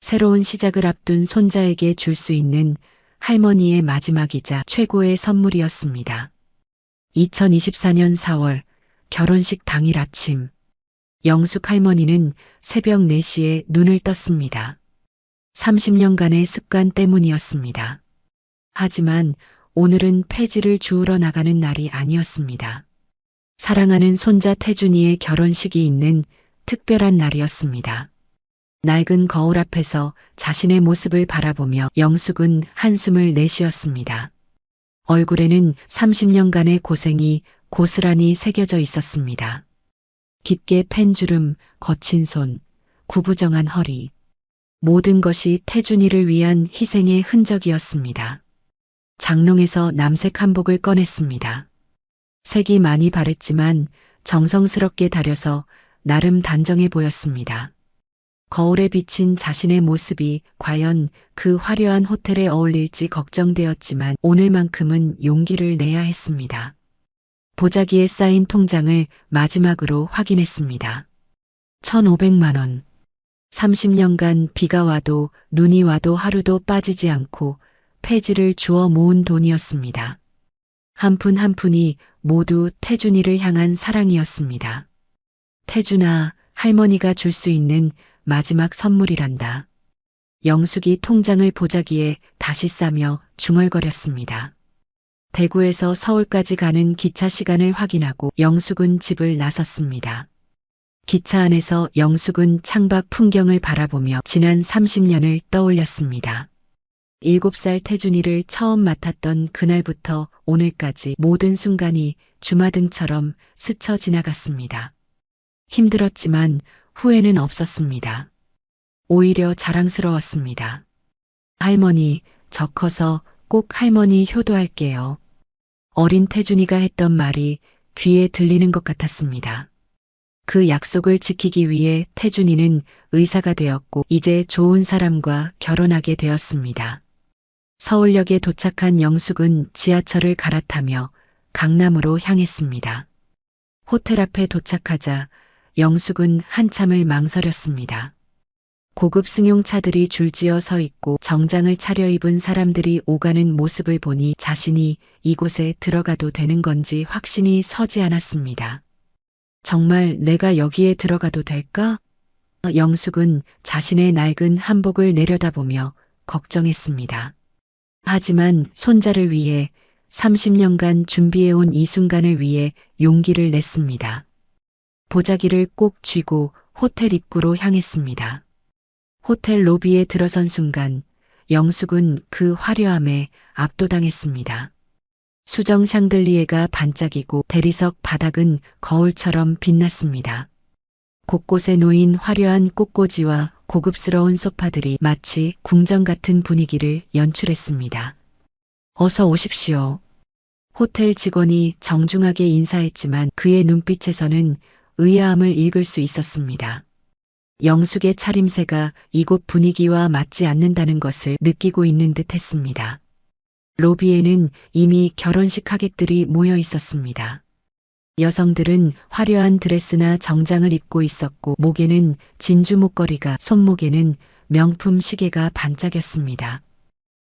새로운 시작을 앞둔 손자에게 줄 수 있는 할머니의 마지막이자 최고의 선물이었습니다. 2024년 4월 결혼식 당일 아침, 영숙 할머니는 새벽 4시에 눈을 떴습니다. 30년간의 습관 때문이었습니다. 하지만 오늘은 폐지를 주우러 나가는 날이 아니었습니다. 사랑하는 손자 태준이의 결혼식이 있는 특별한 날이었습니다. 낡은 거울 앞에서 자신의 모습을 바라보며 영숙은 한숨을 내쉬었습니다. 얼굴에는 30년간의 고생이 고스란히 새겨져 있었습니다. 깊게 팬 주름, 거친 손, 구부정한 허리. 모든 것이 태준이를 위한 희생의 흔적이었습니다. 장롱에서 남색 한복을 꺼냈습니다. 색이 많이 바랬지만 정성스럽게 다려서 나름 단정해 보였습니다. 거울에 비친 자신의 모습이 과연 그 화려한 호텔에 어울릴지 걱정되었지만 오늘만큼은 용기를 내야 했습니다. 보자기에 쌓인 통장을 마지막으로 확인했습니다. 1,500만 원. 30년간 비가 와도 눈이 와도 하루도 빠지지 않고 폐지를 주워 모은 돈이었습니다. 한 푼 한 푼이 모두 태준이를 향한 사랑이었습니다. 태준아, 할머니가 줄 수 있는 마지막 선물이란다. 영숙이 통장을 보자기에 다시 싸며 중얼거렸습니다. 대구에서 서울까지 가는 기차 시간을 확인하고 영숙은 집을 나섰습니다. 기차 안에서 영숙은 창밖 풍경을 바라보며 지난 30년을 떠올렸습니다. 7살 태준이를 처음 맡았던 그날부터 오늘까지 모든 순간이 주마등처럼 스쳐 지나갔습니다. 힘들었지만 후회는 없었습니다. 오히려 자랑스러웠습니다. 할머니, 저 커서 꼭 할머니 효도할게요. 어린 태준이가 했던 말이 귀에 들리는 것 같았습니다. 그 약속을 지키기 위해 태준이는 의사가 되었고 이제 좋은 사람과 결혼하게 되었습니다. 서울역에 도착한 영숙은 지하철을 갈아타며 강남으로 향했습니다. 호텔 앞에 도착하자 영숙은 한참을 망설였습니다. 고급 승용차들이 줄지어 서 있고 정장을 차려입은 사람들이 오가는 모습을 보니 자신이 이곳에 들어가도 되는 건지 확신이 서지 않았습니다. 정말 내가 여기에 들어가도 될까? 영숙은 자신의 낡은 한복을 내려다보며 걱정했습니다. 하지만 손자를 위해 30년간 준비해온 이 순간을 위해 용기를 냈습니다. 보자기를 꼭 쥐고 호텔 입구로 향했습니다. 호텔 로비에 들어선 순간 영숙은 그 화려함에 압도당했습니다. 수정 샹들리에가 반짝이고 대리석 바닥은 거울처럼 빛났습니다. 곳곳에 놓인 화려한 꽃꽂이와 고급스러운 소파들이 마치 궁전 같은 분위기를 연출했습니다. 어서 오십시오. 호텔 직원이 정중하게 인사했지만 그의 눈빛에서는 의아함을 읽을 수 있었습니다. 영숙의 차림새가 이곳 분위기와 맞지 않는다는 것을 느끼고 있는 듯 했습니다. 로비에는 이미 결혼식 하객들이 모여 있었습니다. 여성들은 화려한 드레스나 정장을 입고 있었고 목에는 진주 목걸이가, 손목에는 명품 시계가 반짝였습니다.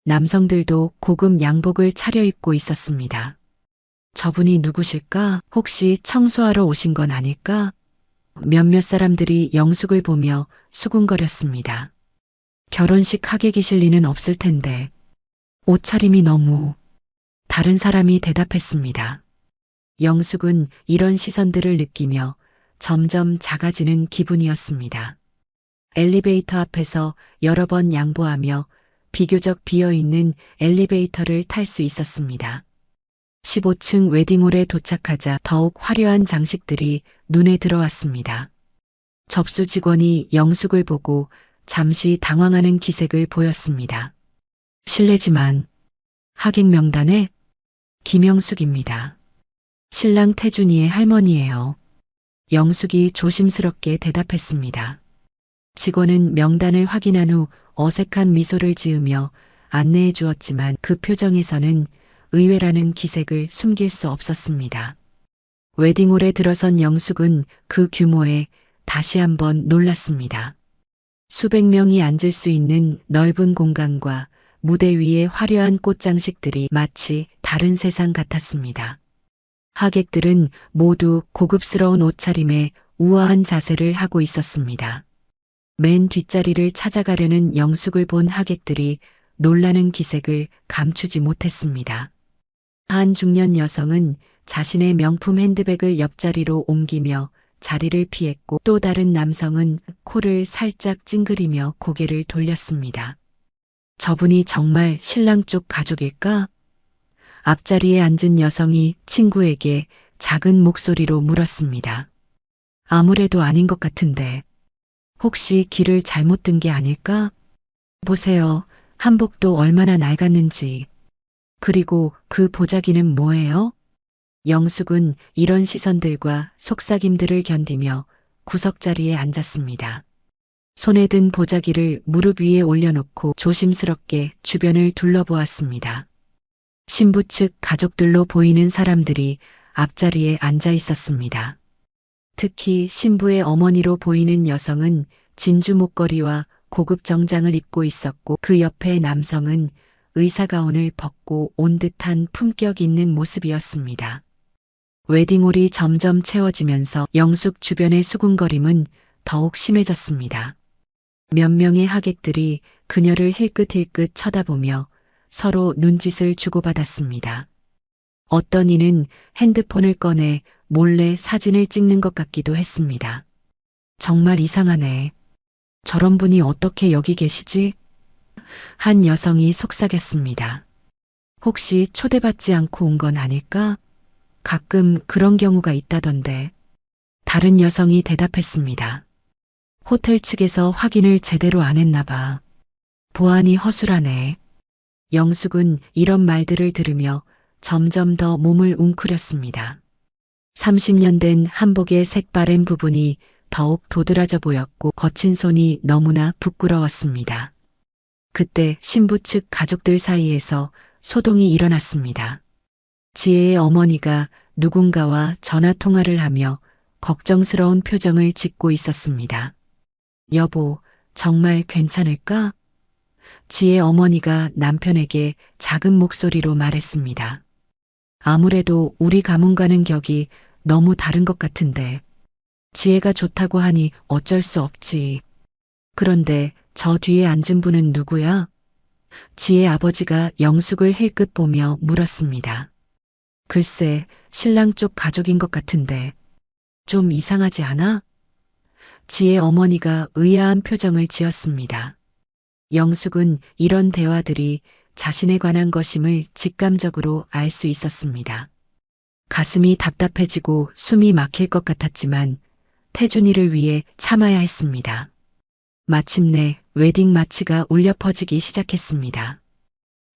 남성들도 고급 양복을 차려입고 있었습니다. 저분이 누구실까? 혹시 청소하러 오신 건 아닐까? 몇몇 사람들이 영숙을 보며 수군거렸습니다. 결혼식 하객이실 리는 없을 텐데. 옷차림이 너무... 다른 사람이 대답했습니다. 영숙은 이런 시선들을 느끼며 점점 작아지는 기분이었습니다. 엘리베이터 앞에서 여러 번 양보하며 비교적 비어있는 엘리베이터를 탈 수 있었습니다. 15층 웨딩홀에 도착하자 더욱 화려한 장식들이 눈에 들어왔습니다. 접수 직원이 영숙을 보고 잠시 당황하는 기색을 보였습니다. 실례지만 하객 명단에 김영숙입니다. 신랑 태준이의 할머니예요. 영숙이 조심스럽게 대답했습니다. 직원은 명단을 확인한 후 어색한 미소를 지으며 안내해 주었지만 그 표정에서는 의외라는 기색을 숨길 수 없었습니다. 웨딩홀에 들어선 영숙은 그 규모에 다시 한번 놀랐습니다. 수백 명이 앉을 수 있는 넓은 공간과 무대 위의 화려한 꽃장식들이 마치 다른 세상 같았습니다. 하객들은 모두 고급스러운 옷차림에 우아한 자세를 하고 있었습니다. 맨 뒷자리를 찾아가려는 영숙을 본 하객들이 놀라는 기색을 감추지 못했습니다. 한 중년 여성은 자신의 명품 핸드백을 옆자리로 옮기며 자리를 피했고 또 다른 남성은 코를 살짝 찡그리며 고개를 돌렸습니다. 저분이 정말 신랑 쪽 가족일까? 앞자리에 앉은 여성이 친구에게 작은 목소리로 물었습니다. 아무래도 아닌 것 같은데 혹시 길을 잘못 든 게 아닐까? 보세요. 한복도 얼마나 낡았는지. 그리고 그 보자기는 뭐예요? 영숙은 이런 시선들과 속삭임들을 견디며 구석자리에 앉았습니다. 손에 든 보자기를 무릎 위에 올려놓고 조심스럽게 주변을 둘러보았습니다. 신부 측 가족들로 보이는 사람들이 앞자리에 앉아 있었습니다. 특히 신부의 어머니로 보이는 여성은 진주 목걸이와 고급 정장을 입고 있었고 그 옆에 남성은 의사가운을 벗고 온 듯한 품격 있는 모습이었습니다. 웨딩홀이 점점 채워지면서 영숙 주변의 수군거림은 더욱 심해졌습니다. 몇 명의 하객들이 그녀를 힐끗힐끗 쳐다보며 서로 눈짓을 주고받았습니다. 어떤 이는 핸드폰을 꺼내 몰래 사진을 찍는 것 같기도 했습니다. 정말 이상하네. 저런 분이 어떻게 여기 계시지? 한 여성이 속삭였습니다. 혹시 초대받지 않고 온 건 아닐까? 가끔 그런 경우가 있다던데. 다른 여성이 대답했습니다. 호텔 측에서 확인을 제대로 안 했나 봐. 보안이 허술하네. 영숙은 이런 말들을 들으며 점점 더 몸을 웅크렸습니다. 30년 된 한복의 색바랜 부분이 더욱 도드라져 보였고 거친 손이 너무나 부끄러웠습니다. 그때 신부 측 가족들 사이에서 소동이 일어났습니다. 지혜의 어머니가 누군가와 전화 통화를 하며 걱정스러운 표정을 짓고 있었습니다. 여보, 정말 괜찮을까? 지혜 어머니가 남편에게 작은 목소리로 말했습니다. 아무래도 우리 가문과는 격이 너무 다른 것 같은데. 지혜가 좋다고 하니 어쩔 수 없지. 그런데 저 뒤에 앉은 분은 누구야? 지혜 아버지가 영숙을 힐끗 보며 물었습니다. 글쎄, 신랑 쪽 가족인 것 같은데. 좀 이상하지 않아? 지혜 어머니가 의아한 표정을 지었습니다. 영숙은 이런 대화들이 자신에 관한 것임을 직감적으로 알 수 있었습니다. 가슴이 답답해지고 숨이 막힐 것 같았지만 태준이를 위해 참아야 했습니다. 마침내 웨딩 마치가 울려 퍼지기 시작했습니다.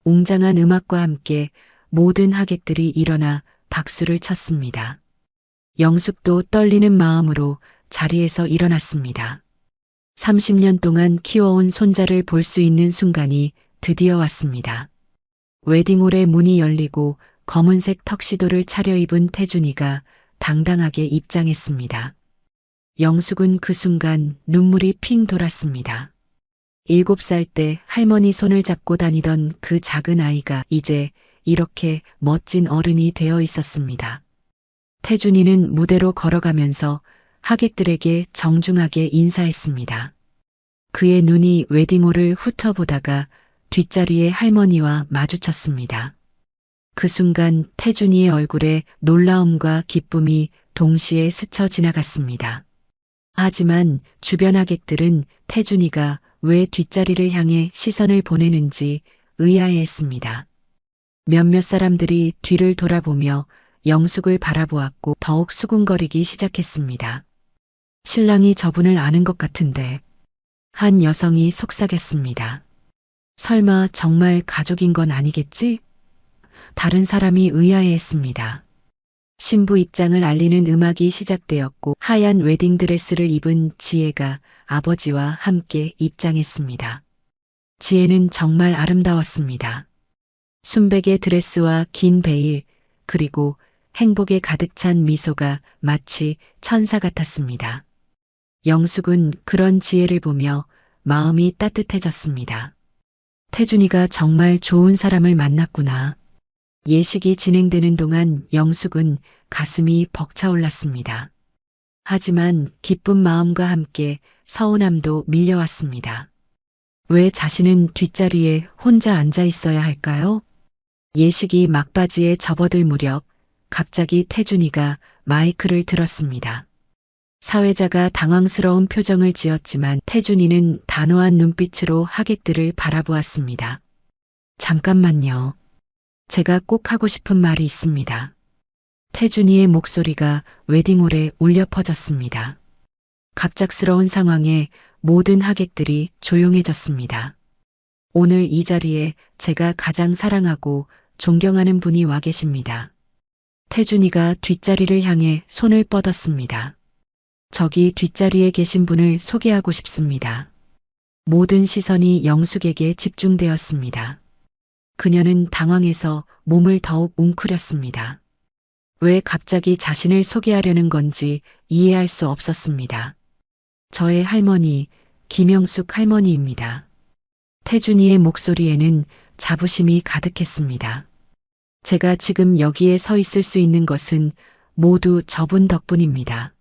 웅장한 음악과 함께 모든 하객들이 일어나 박수를 쳤습니다. 영숙도 떨리는 마음으로 자리에서 일어났습니다. 30년 동안 키워온 손자를 볼 수 있는 순간이 드디어 왔습니다. 웨딩홀의 문이 열리고 검은색 턱시도를 차려입은 태준이가 당당하게 입장했습니다. 영숙은 그 순간 눈물이 핑 돌았습니다. 7살 때 할머니 손을 잡고 다니던 그 작은 아이가 이제 이렇게 멋진 어른이 되어 있었습니다. 태준이는 무대로 걸어가면서 하객들에게 정중하게 인사했습니다. 그의 눈이 웨딩홀을 훑어보다가 뒷자리의 할머니와 마주쳤습니다. 그 순간 태준이의 얼굴에 놀라움과 기쁨이 동시에 스쳐 지나갔습니다. 하지만 주변 하객들은 태준이가 왜 뒷자리를 향해 시선을 보내는지 의아해했습니다. 몇몇 사람들이 뒤를 돌아보며 영숙을 바라보았고 더욱 수군거리기 시작했습니다. 신랑이 저분을 아는 것 같은데. 한 여성이 속삭였습니다. 설마 정말 가족인 건 아니겠지? 다른 사람이 의아해했습니다. 신부 입장을 알리는 음악이 시작되었고 하얀 웨딩드레스를 입은 지혜가 아버지와 함께 입장했습니다. 지혜는 정말 아름다웠습니다. 순백의 드레스와 긴 베일, 그리고 행복에 가득 찬 미소가 마치 천사 같았습니다. 영숙은 그런 지혜를 보며 마음이 따뜻해졌습니다. 태준이가 정말 좋은 사람을 만났구나. 예식이 진행되는 동안 영숙은 가슴이 벅차올랐습니다. 하지만 기쁜 마음과 함께 서운함도 밀려왔습니다. 왜 자신은 뒷자리에 혼자 앉아 있어야 할까요? 예식이 막바지에 접어들 무렵 갑자기 태준이가 마이크를 들었습니다. 사회자가 당황스러운 표정을 지었지만 태준이는 단호한 눈빛으로 하객들을 바라보았습니다. 잠깐만요. 제가 꼭 하고 싶은 말이 있습니다. 태준이의 목소리가 웨딩홀에 울려 퍼졌습니다. 갑작스러운 상황에 모든 하객들이 조용해졌습니다. 오늘 이 자리에 제가 가장 사랑하고 존경하는 분이 와 계십니다. 태준이가 뒷자리를 향해 손을 뻗었습니다. 저기 뒷자리에 계신 분을 소개하고 싶습니다. 모든 시선이 영숙에게 집중되었습니다. 그녀는 당황해서 몸을 더욱 웅크렸습니다. 왜 갑자기 자신을 소개하려는 건지 이해할 수 없었습니다. 저의 할머니, 김영숙 할머니입니다. 태준이의 목소리에는 자부심이 가득했습니다. 제가 지금 여기에 서 있을 수 있는 것은 모두 저분 덕분입니다.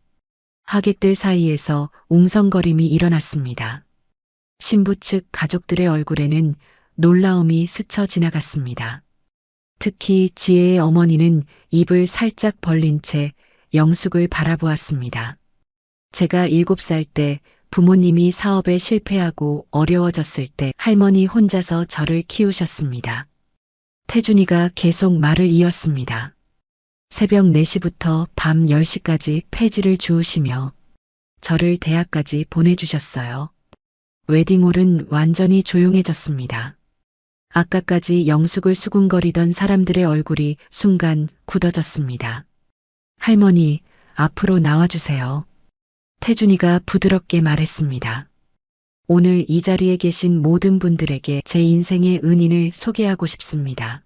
하객들 사이에서 웅성거림이 일어났습니다. 신부 측 가족들의 얼굴에는 놀라움이 스쳐 지나갔습니다. 특히 지혜의 어머니는 입을 살짝 벌린 채 영숙을 바라보았습니다. 제가 7살 때 부모님이 사업에 실패하고 어려워졌을 때 할머니 혼자서 저를 키우셨습니다. 태준이가 계속 말을 이었습니다. 새벽 4시부터 밤 10시까지 폐지를 주우시며 저를 대학까지 보내주셨어요. 웨딩홀은 완전히 조용해졌습니다. 아까까지 영숙을 수군거리던 사람들의 얼굴이 순간 굳어졌습니다. 할머니, 앞으로 나와주세요. 태준이가 부드럽게 말했습니다. 오늘 이 자리에 계신 모든 분들에게 제 인생의 은인을 소개하고 싶습니다.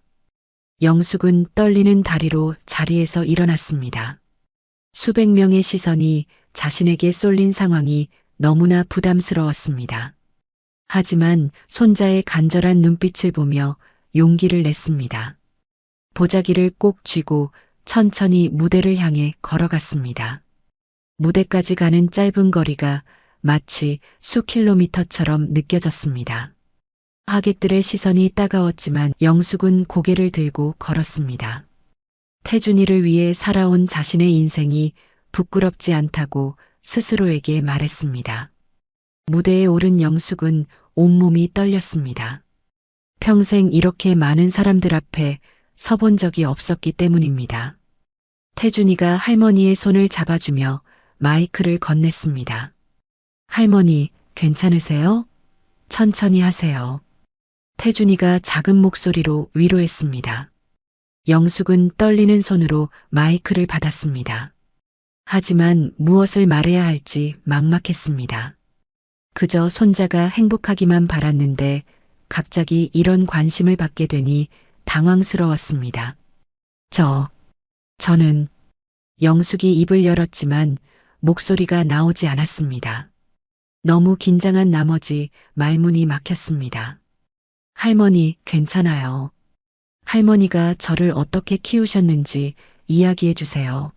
영숙은 떨리는 다리로 자리에서 일어났습니다. 수백 명의 시선이 자신에게 쏠린 상황이 너무나 부담스러웠습니다. 하지만 손자의 간절한 눈빛을 보며 용기를 냈습니다. 보자기를 꼭 쥐고 천천히 무대를 향해 걸어갔습니다. 무대까지 가는 짧은 거리가 마치 수킬로미터처럼 느껴졌습니다. 하객들의 시선이 따가웠지만 영숙은 고개를 들고 걸었습니다. 태준이를 위해 살아온 자신의 인생이 부끄럽지 않다고 스스로에게 말했습니다. 무대에 오른 영숙은 온몸이 떨렸습니다. 평생 이렇게 많은 사람들 앞에 서본 적이 없었기 때문입니다. 태준이가 할머니의 손을 잡아주며 마이크를 건넸습니다. 할머니, 괜찮으세요? 천천히 하세요. 태준이가 작은 목소리로 위로했습니다. 영숙은 떨리는 손으로 마이크를 받았습니다. 하지만 무엇을 말해야 할지 막막했습니다. 그저 손자가 행복하기만 바랐는데 갑자기 이런 관심을 받게 되니 당황스러웠습니다. 저는 영숙이 입을 열었지만 목소리가 나오지 않았습니다. 너무 긴장한 나머지 말문이 막혔습니다. 할머니, 괜찮아요. 할머니가 저를 어떻게 키우셨는지 이야기해 주세요.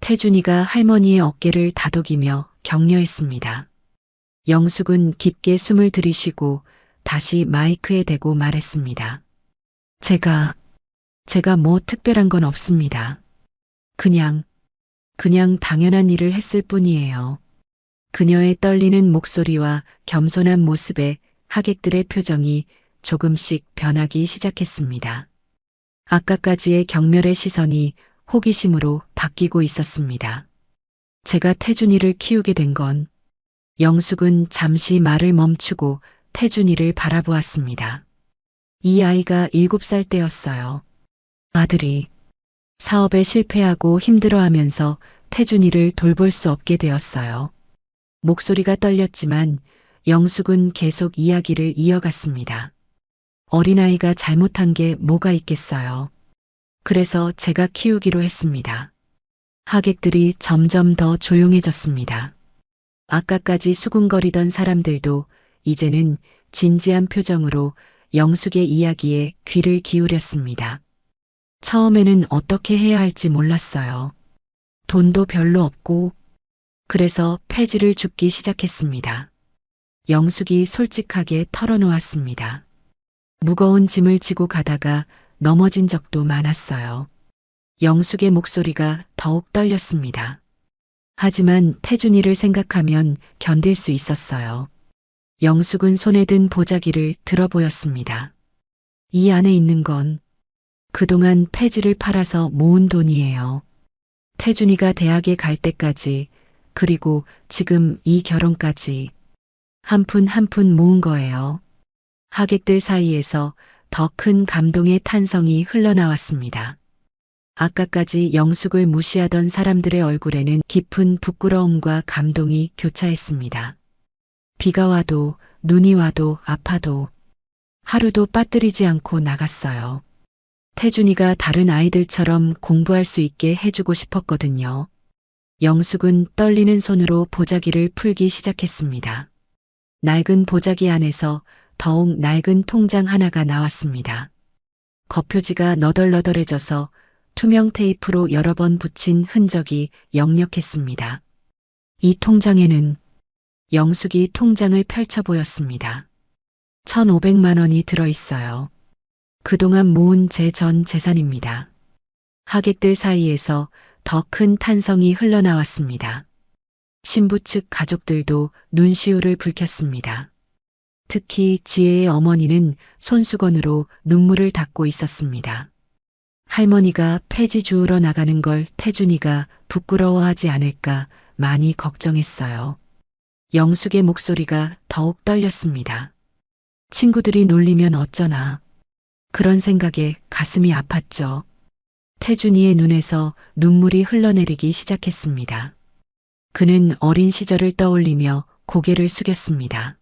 태준이가 할머니의 어깨를 다독이며 격려했습니다. 영숙은 깊게 숨을 들이쉬고 다시 마이크에 대고 말했습니다. 제가 뭐 특별한 건 없습니다. 그냥 그냥 당연한 일을 했을 뿐이에요. 그녀의 떨리는 목소리와 겸손한 모습에 하객들의 표정이 조금씩 변하기 시작했습니다. 아까까지의 경멸의 시선이 호기심으로 바뀌고 있었습니다. 제가 태준이를 키우게 된 건 영숙은 잠시 말을 멈추고 태준이를 바라보았습니다. 이 아이가 7살 때였어요. 아들이 사업에 실패하고 힘들어하면서 태준이를 돌볼 수 없게 되었어요. 목소리가 떨렸지만 영숙은 계속 이야기를 이어갔습니다. 어린아이가 잘못한 게 뭐가 있겠어요. 그래서 제가 키우기로 했습니다. 하객들이 점점 더 조용해졌습니다. 아까까지 수군거리던 사람들도 이제는 진지한 표정으로 영숙의 이야기에 귀를 기울였습니다. 처음에는 어떻게 해야 할지 몰랐어요. 돈도 별로 없고 그래서 폐지를 줍기 시작했습니다. 영숙이 솔직하게 털어놓았습니다. 무거운 짐을 지고 가다가 넘어진 적도 많았어요. 영숙의 목소리가 더욱 떨렸습니다. 하지만 태준이를 생각하면 견딜 수 있었어요. 영숙은 손에 든 보자기를 들어 보였습니다. 이 안에 있는 건 그동안 폐지를 팔아서 모은 돈이에요. 태준이가 대학에 갈 때까지 그리고 지금 이 결혼까지 한 푼 한 푼 모은 거예요. 하객들 사이에서 더 큰 감동의 탄성이 흘러나왔습니다. 아까까지 영숙을 무시하던 사람들의 얼굴에는 깊은 부끄러움과 감동이 교차했습니다. 비가 와도 눈이 와도 아파도 하루도 빠뜨리지 않고 나갔어요. 태준이가 다른 아이들처럼 공부할 수 있게 해주고 싶었거든요. 영숙은 떨리는 손으로 보자기를 풀기 시작했습니다. 낡은 보자기 안에서 더욱 낡은 통장 하나가 나왔습니다. 겉표지가 너덜너덜해져서 투명 테이프로 여러 번 붙인 흔적이 역력했습니다. 이 통장에는 영숙이 통장을 펼쳐 보였습니다. 1,500만 원이 들어있어요. 그동안 모은 제 전 재산입니다. 하객들 사이에서 더 큰 탄성이 흘러나왔습니다. 신부 측 가족들도 눈시울을 붉혔습니다. 특히 지혜의 어머니는 손수건으로 눈물을 닦고 있었습니다. 할머니가 폐지 주우러 나가는 걸 태준이가 부끄러워하지 않을까 많이 걱정했어요. 영숙의 목소리가 더욱 떨렸습니다. 친구들이 놀리면 어쩌나. 그런 생각에 가슴이 아팠죠. 태준이의 눈에서 눈물이 흘러내리기 시작했습니다. 그는 어린 시절을 떠올리며 고개를 숙였습니다.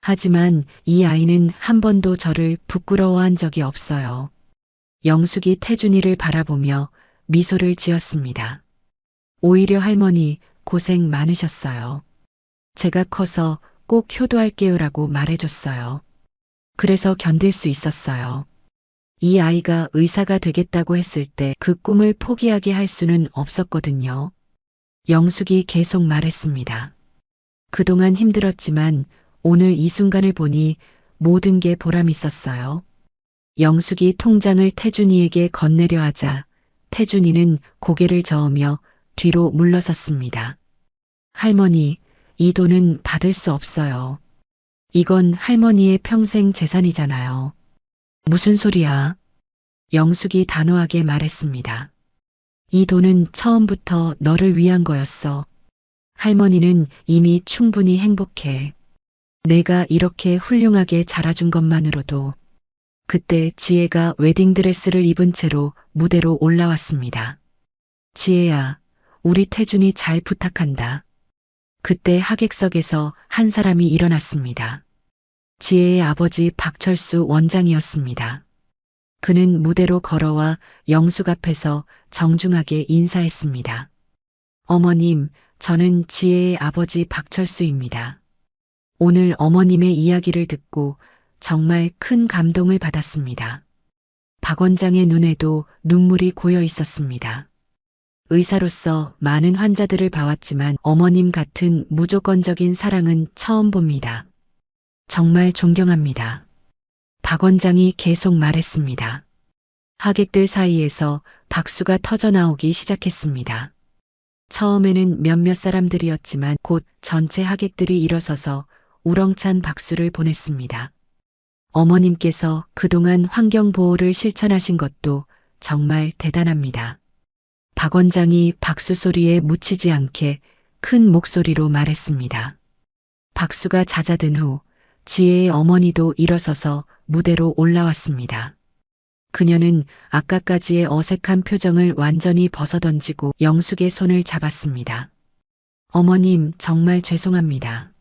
하지만 이 아이는 한 번도 저를 부끄러워한 적이 없어요. 영숙이 태준이를 바라보며 미소를 지었습니다. 오히려 할머니 고생 많으셨어요. 제가 커서 꼭 효도할게요라고 말해줬어요. 그래서 견딜 수 있었어요. 이 아이가 의사가 되겠다고 했을 때 그 꿈을 포기하게 할 수는 없었거든요. 영숙이 계속 말했습니다. 그동안 힘들었지만 오늘 이 순간을 보니 모든 게 보람 있었어요. 영숙이 통장을 태준이에게 건네려 하자 태준이는 고개를 저으며 뒤로 물러섰습니다. 할머니, 이 돈은 받을 수 없어요. 이건 할머니의 평생 재산이잖아요. 무슨 소리야? 영숙이 단호하게 말했습니다. 이 돈은 처음부터 너를 위한 거였어. 할머니는 이미 충분히 행복해. 내가 이렇게 훌륭하게 자라준 것만으로도. 그때 지혜가 웨딩드레스를 입은 채로 무대로 올라왔습니다. 지혜야, 우리 태준이 잘 부탁한다. 그때 하객석에서 한 사람이 일어났습니다. 지혜의 아버지 박철수 원장이었습니다. 그는 무대로 걸어와 영숙 앞에서 정중하게 인사했습니다. 어머님, 저는 지혜의 아버지 박철수입니다. 오늘 어머님의 이야기를 듣고 정말 큰 감동을 받았습니다. 박 원장의 눈에도 눈물이 고여 있었습니다. 의사로서 많은 환자들을 봐왔지만 어머님 같은 무조건적인 사랑은 처음 봅니다. 정말 존경합니다. 박 원장이 계속 말했습니다. 하객들 사이에서 박수가 터져나오기 시작했습니다. 처음에는 몇몇 사람들이었지만 곧 전체 하객들이 일어서서 우렁찬 박수를 보냈습니다. 어머님께서 그동안 환경보호를 실천하신 것도 정말 대단합니다. 박 원장이 박수 소리에 묻히지 않게 큰 목소리로 말했습니다. 박수가 잦아든 후 지혜의 어머니도 일어서서 무대로 올라왔습니다. 그녀는 아까까지의 어색한 표정을 완전히 벗어던지고 영숙의 손을 잡았습니다. 어머님, 정말 죄송합니다.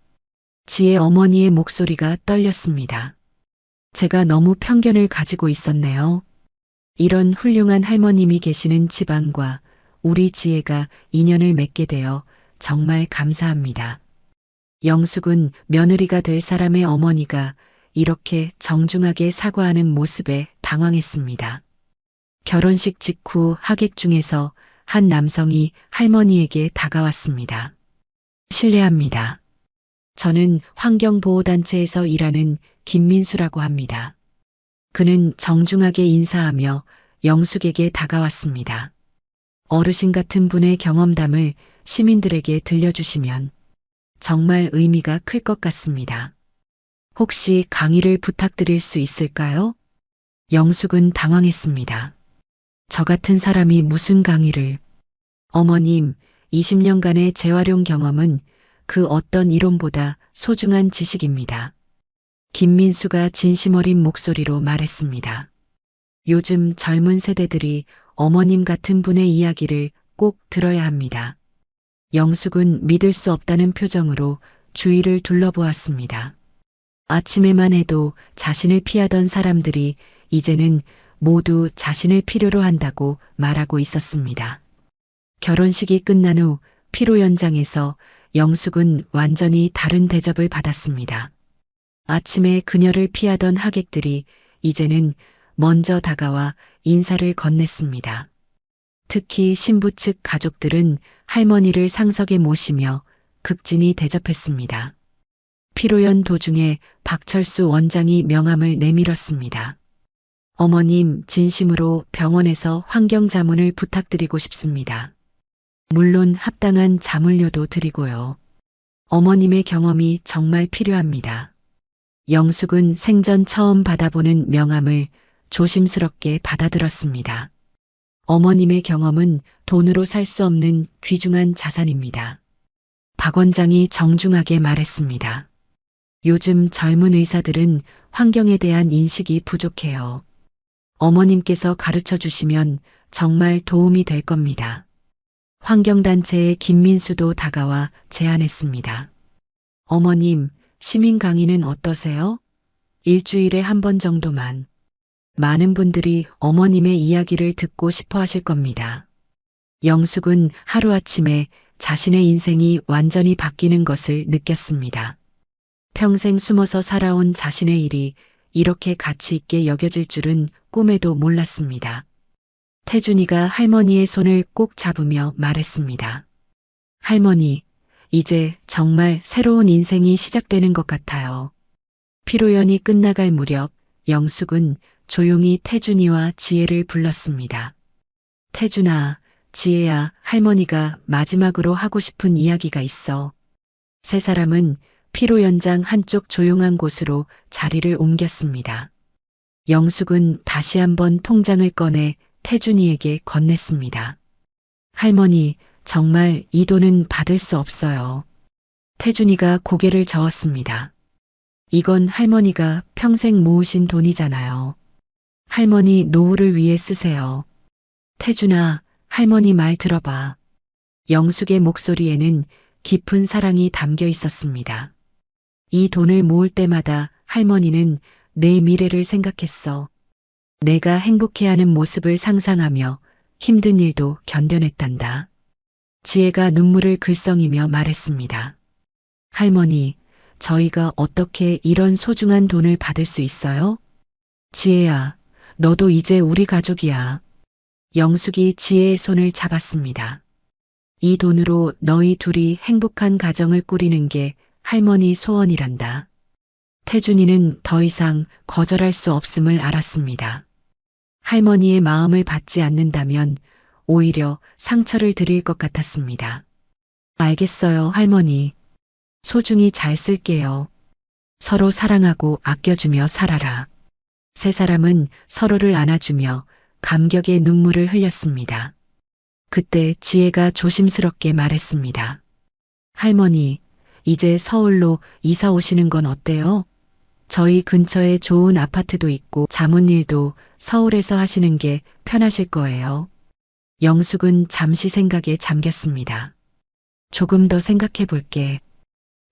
지혜 어머니의 목소리가 떨렸습니다. 제가 너무 편견을 가지고 있었네요. 이런 훌륭한 할머님이 계시는 집안과 우리 지혜가 인연을 맺게 되어 정말 감사합니다. 영숙은 며느리가 될 사람의 어머니가 이렇게 정중하게 사과하는 모습에 당황했습니다. 결혼식 직후 하객 중에서 한 남성이 할머니에게 다가왔습니다. 실례합니다. 저는 환경보호단체에서 일하는 김민수라고 합니다. 그는 정중하게 인사하며 영숙에게 다가왔습니다. 어르신 같은 분의 경험담을 시민들에게 들려주시면 정말 의미가 클 것 같습니다. 혹시 강의를 부탁드릴 수 있을까요? 영숙은 당황했습니다. 저 같은 사람이 무슨 강의를? 어머님, 20년간의 재활용 경험은 그 어떤 이론보다 소중한 지식입니다. 김민수가 진심 어린 목소리로 말했습니다. 요즘 젊은 세대들이 어머님 같은 분의 이야기를 꼭 들어야 합니다. 영숙은 믿을 수 없다는 표정으로 주위를 둘러보았습니다. 아침에만 해도 자신을 피하던 사람들이 이제는 모두 자신을 필요로 한다고 말하고 있었습니다. 결혼식이 끝난 후 피로 연장에서 영숙은 완전히 다른 대접을 받았습니다. 아침에 그녀를 피하던 하객들이 이제는 먼저 다가와 인사를 건넸습니다. 특히 신부 측 가족들은 할머니를 상석에 모시며 극진히 대접했습니다. 피로연 도중에 박철수 원장이 명함을 내밀었습니다. 어머님, 진심으로 병원에서 환경자문을 부탁드리고 싶습니다. 물론 합당한 자문료도 드리고요. 어머님의 경험이 정말 필요합니다. 영숙은 생전 처음 받아보는 명함을 조심스럽게 받아들었습니다. 어머님의 경험은 돈으로 살 수 없는 귀중한 자산입니다. 박 원장이 정중하게 말했습니다. 요즘 젊은 의사들은 환경에 대한 인식이 부족해요. 어머님께서 가르쳐 주시면 정말 도움이 될 겁니다. 환경단체의 김민수도 다가와 제안했습니다. 어머님, 시민 강의는 어떠세요? 일주일에 한 번 정도만. 많은 분들이 어머님의 이야기를 듣고 싶어 하실 겁니다. 영숙은 하루아침에 자신의 인생이 완전히 바뀌는 것을 느꼈습니다. 평생 숨어서 살아온 자신의 일이 이렇게 가치 있게 여겨질 줄은 꿈에도 몰랐습니다. 태준이가 할머니의 손을 꼭 잡으며 말했습니다. 할머니, 이제 정말 새로운 인생이 시작되는 것 같아요. 피로연이 끝나갈 무렵 영숙은 조용히 태준이와 지혜를 불렀습니다. 태준아, 지혜야, 할머니가 마지막으로 하고 싶은 이야기가 있어. 세 사람은 피로연장 한쪽 조용한 곳으로 자리를 옮겼습니다. 영숙은 다시 한번 통장을 꺼내 태준이에게 건넸습니다. 할머니, 정말 이 돈은 받을 수 없어요. 태준이가 고개를 저었습니다. 이건 할머니가 평생 모으신 돈이잖아요. 할머니 노후를 위해 쓰세요. 태준아, 할머니 말 들어봐. 영숙의 목소리에는 깊은 사랑이 담겨 있었습니다. 이 돈을 모을 때마다 할머니는 내 미래를 생각했어. 내가 행복해하는 모습을 상상하며 힘든 일도 견뎌냈단다. 지혜가 눈물을 글썽이며 말했습니다. 할머니, 저희가 어떻게 이런 소중한 돈을 받을 수 있어요? 지혜야, 너도 이제 우리 가족이야. 영숙이 지혜의 손을 잡았습니다. 이 돈으로 너희 둘이 행복한 가정을 꾸리는 게 할머니 소원이란다. 태준이는 더 이상 거절할 수 없음을 알았습니다. 할머니의 마음을 받지 않는다면 오히려 상처를 드릴 것 같았습니다. 알겠어요, 할머니. 소중히 잘 쓸게요. 서로 사랑하고 아껴주며 살아라. 세 사람은 서로를 안아주며 감격의 눈물을 흘렸습니다. 그때 지혜가 조심스럽게 말했습니다. 할머니, 이제 서울로 이사 오시는 건 어때요? 저희 근처에 좋은 아파트도 있고 자문일도 서울에서 하시는 게 편하실 거예요. 영숙은 잠시 생각에 잠겼습니다. 조금 더 생각해 볼게.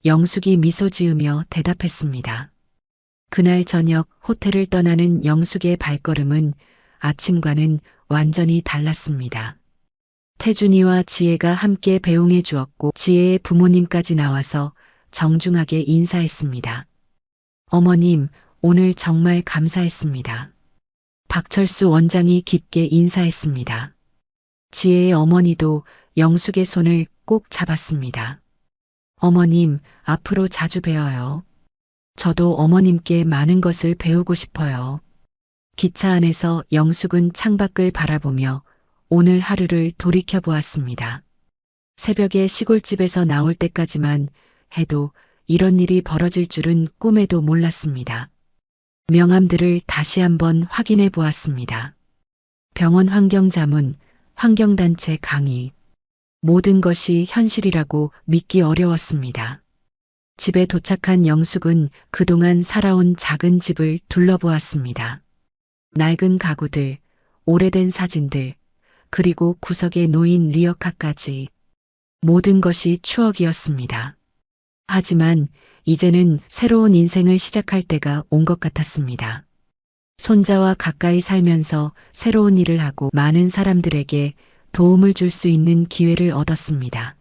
영숙이 미소 지으며 대답했습니다. 그날 저녁 호텔을 떠나는 영숙의 발걸음은 아침과는 완전히 달랐습니다. 태준이와 지혜가 함께 배웅해 주었고 지혜의 부모님까지 나와서 정중하게 인사했습니다. 어머님, 오늘 정말 감사했습니다. 박철수 원장이 깊게 인사했습니다. 지혜의 어머니도 영숙의 손을 꼭 잡았습니다. 어머님, 앞으로 자주 뵈어요. 저도 어머님께 많은 것을 배우고 싶어요. 기차 안에서 영숙은 창밖을 바라보며 오늘 하루를 돌이켜 보았습니다. 새벽에 시골집에서 나올 때까지만 해도 이런 일이 벌어질 줄은 꿈에도 몰랐습니다. 명함들을 다시 한번 확인해 보았습니다. 병원 환경자문, 환경단체 강의. 모든 것이 현실이라고 믿기 어려웠습니다. 집에 도착한 영숙은 그동안 살아온 작은 집을 둘러보았습니다. 낡은 가구들, 오래된 사진들, 그리고 구석에 놓인 리어카까지. 모든 것이 추억이었습니다. 하지만 이제는 새로운 인생을 시작할 때가 온 것 같았습니다. 손자와 가까이 살면서 새로운 일을 하고 많은 사람들에게 도움을 줄 수 있는 기회를 얻었습니다.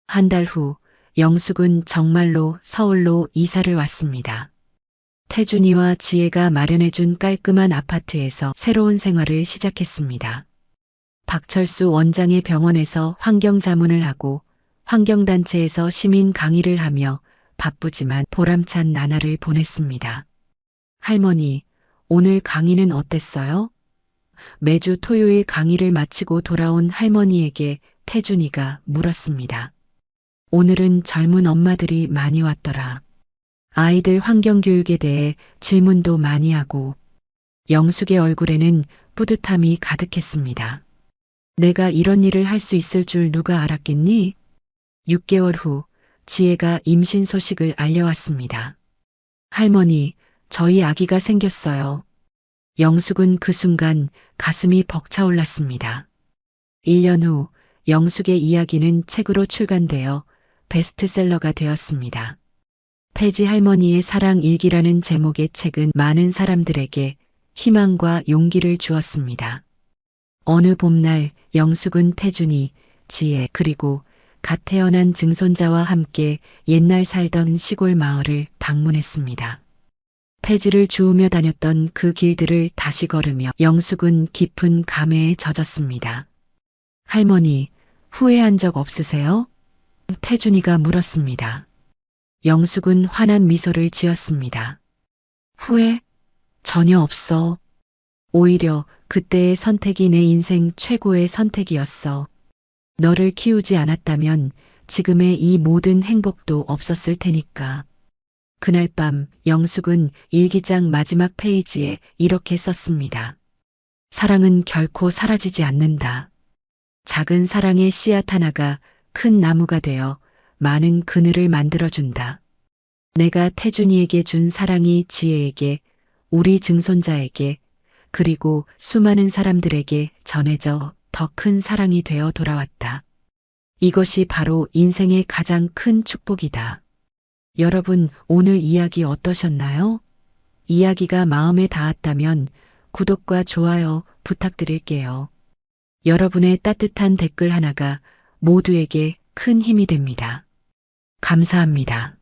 한 달 후 영숙은 정말로 서울로 이사를 왔습니다. 태준이와 지혜가 마련해준 깔끔한 아파트에서 새로운 생활을 시작했습니다. 박철수 원장의 병원에서 환경자문을 하고 환경단체에서 시민 강의를 하며 바쁘지만 보람찬 나날을 보냈습니다. 할머니, 오늘 강의는 어땠어요? 매주 토요일 강의를 마치고 돌아온 할머니에게 태준이가 물었습니다. 오늘은 젊은 엄마들이 많이 왔더라. 아이들 환경교육에 대해 질문도 많이 하고 영숙의 얼굴에는 뿌듯함이 가득했습니다. 내가 이런 일을 할 수 있을 줄 누가 알았겠니? 6개월 후 지혜가 임신 소식을 알려왔습니다. 할머니, 저희 아기가 생겼어요. 영숙은 그 순간 가슴이 벅차올랐습니다. 1년 후 영숙의 이야기는 책으로 출간되어 베스트셀러가 되었습니다. 폐지 할머니의 사랑 일기라는 제목의 책은 많은 사람들에게 희망과 용기를 주었습니다. 어느 봄날 영숙은 태준이, 지혜 그리고 갓 태어난 증손자와 함께 옛날 살던 시골 마을을 방문했습니다. 폐지를 주우며 다녔던 그 길들을 다시 걸으며 영숙은 깊은 감회에 젖었습니다. 할머니, 후회한 적 없으세요? 태준이가 물었습니다. 영숙은 환한 미소를 지었습니다. 후회? 전혀 없어. 오히려 그때의 선택이 내 인생 최고의 선택이었어. 너를 키우지 않았다면 지금의 이 모든 행복도 없었을 테니까. 그날 밤 영숙은 일기장 마지막 페이지에 이렇게 썼습니다. 사랑은 결코 사라지지 않는다. 작은 사랑의 씨앗 하나가 큰 나무가 되어 많은 그늘을 만들어준다. 내가 태준이에게 준 사랑이 지혜에게, 우리 증손자에게, 그리고 수많은 사람들에게 전해져 더 큰 사랑이 되어 돌아왔다. 이것이 바로 인생의 가장 큰 축복이다. 여러분, 오늘 이야기 어떠셨나요? 이야기가 마음에 닿았다면 구독과 좋아요 부탁드릴게요. 여러분의 따뜻한 댓글 하나가 모두에게 큰 힘이 됩니다. 감사합니다.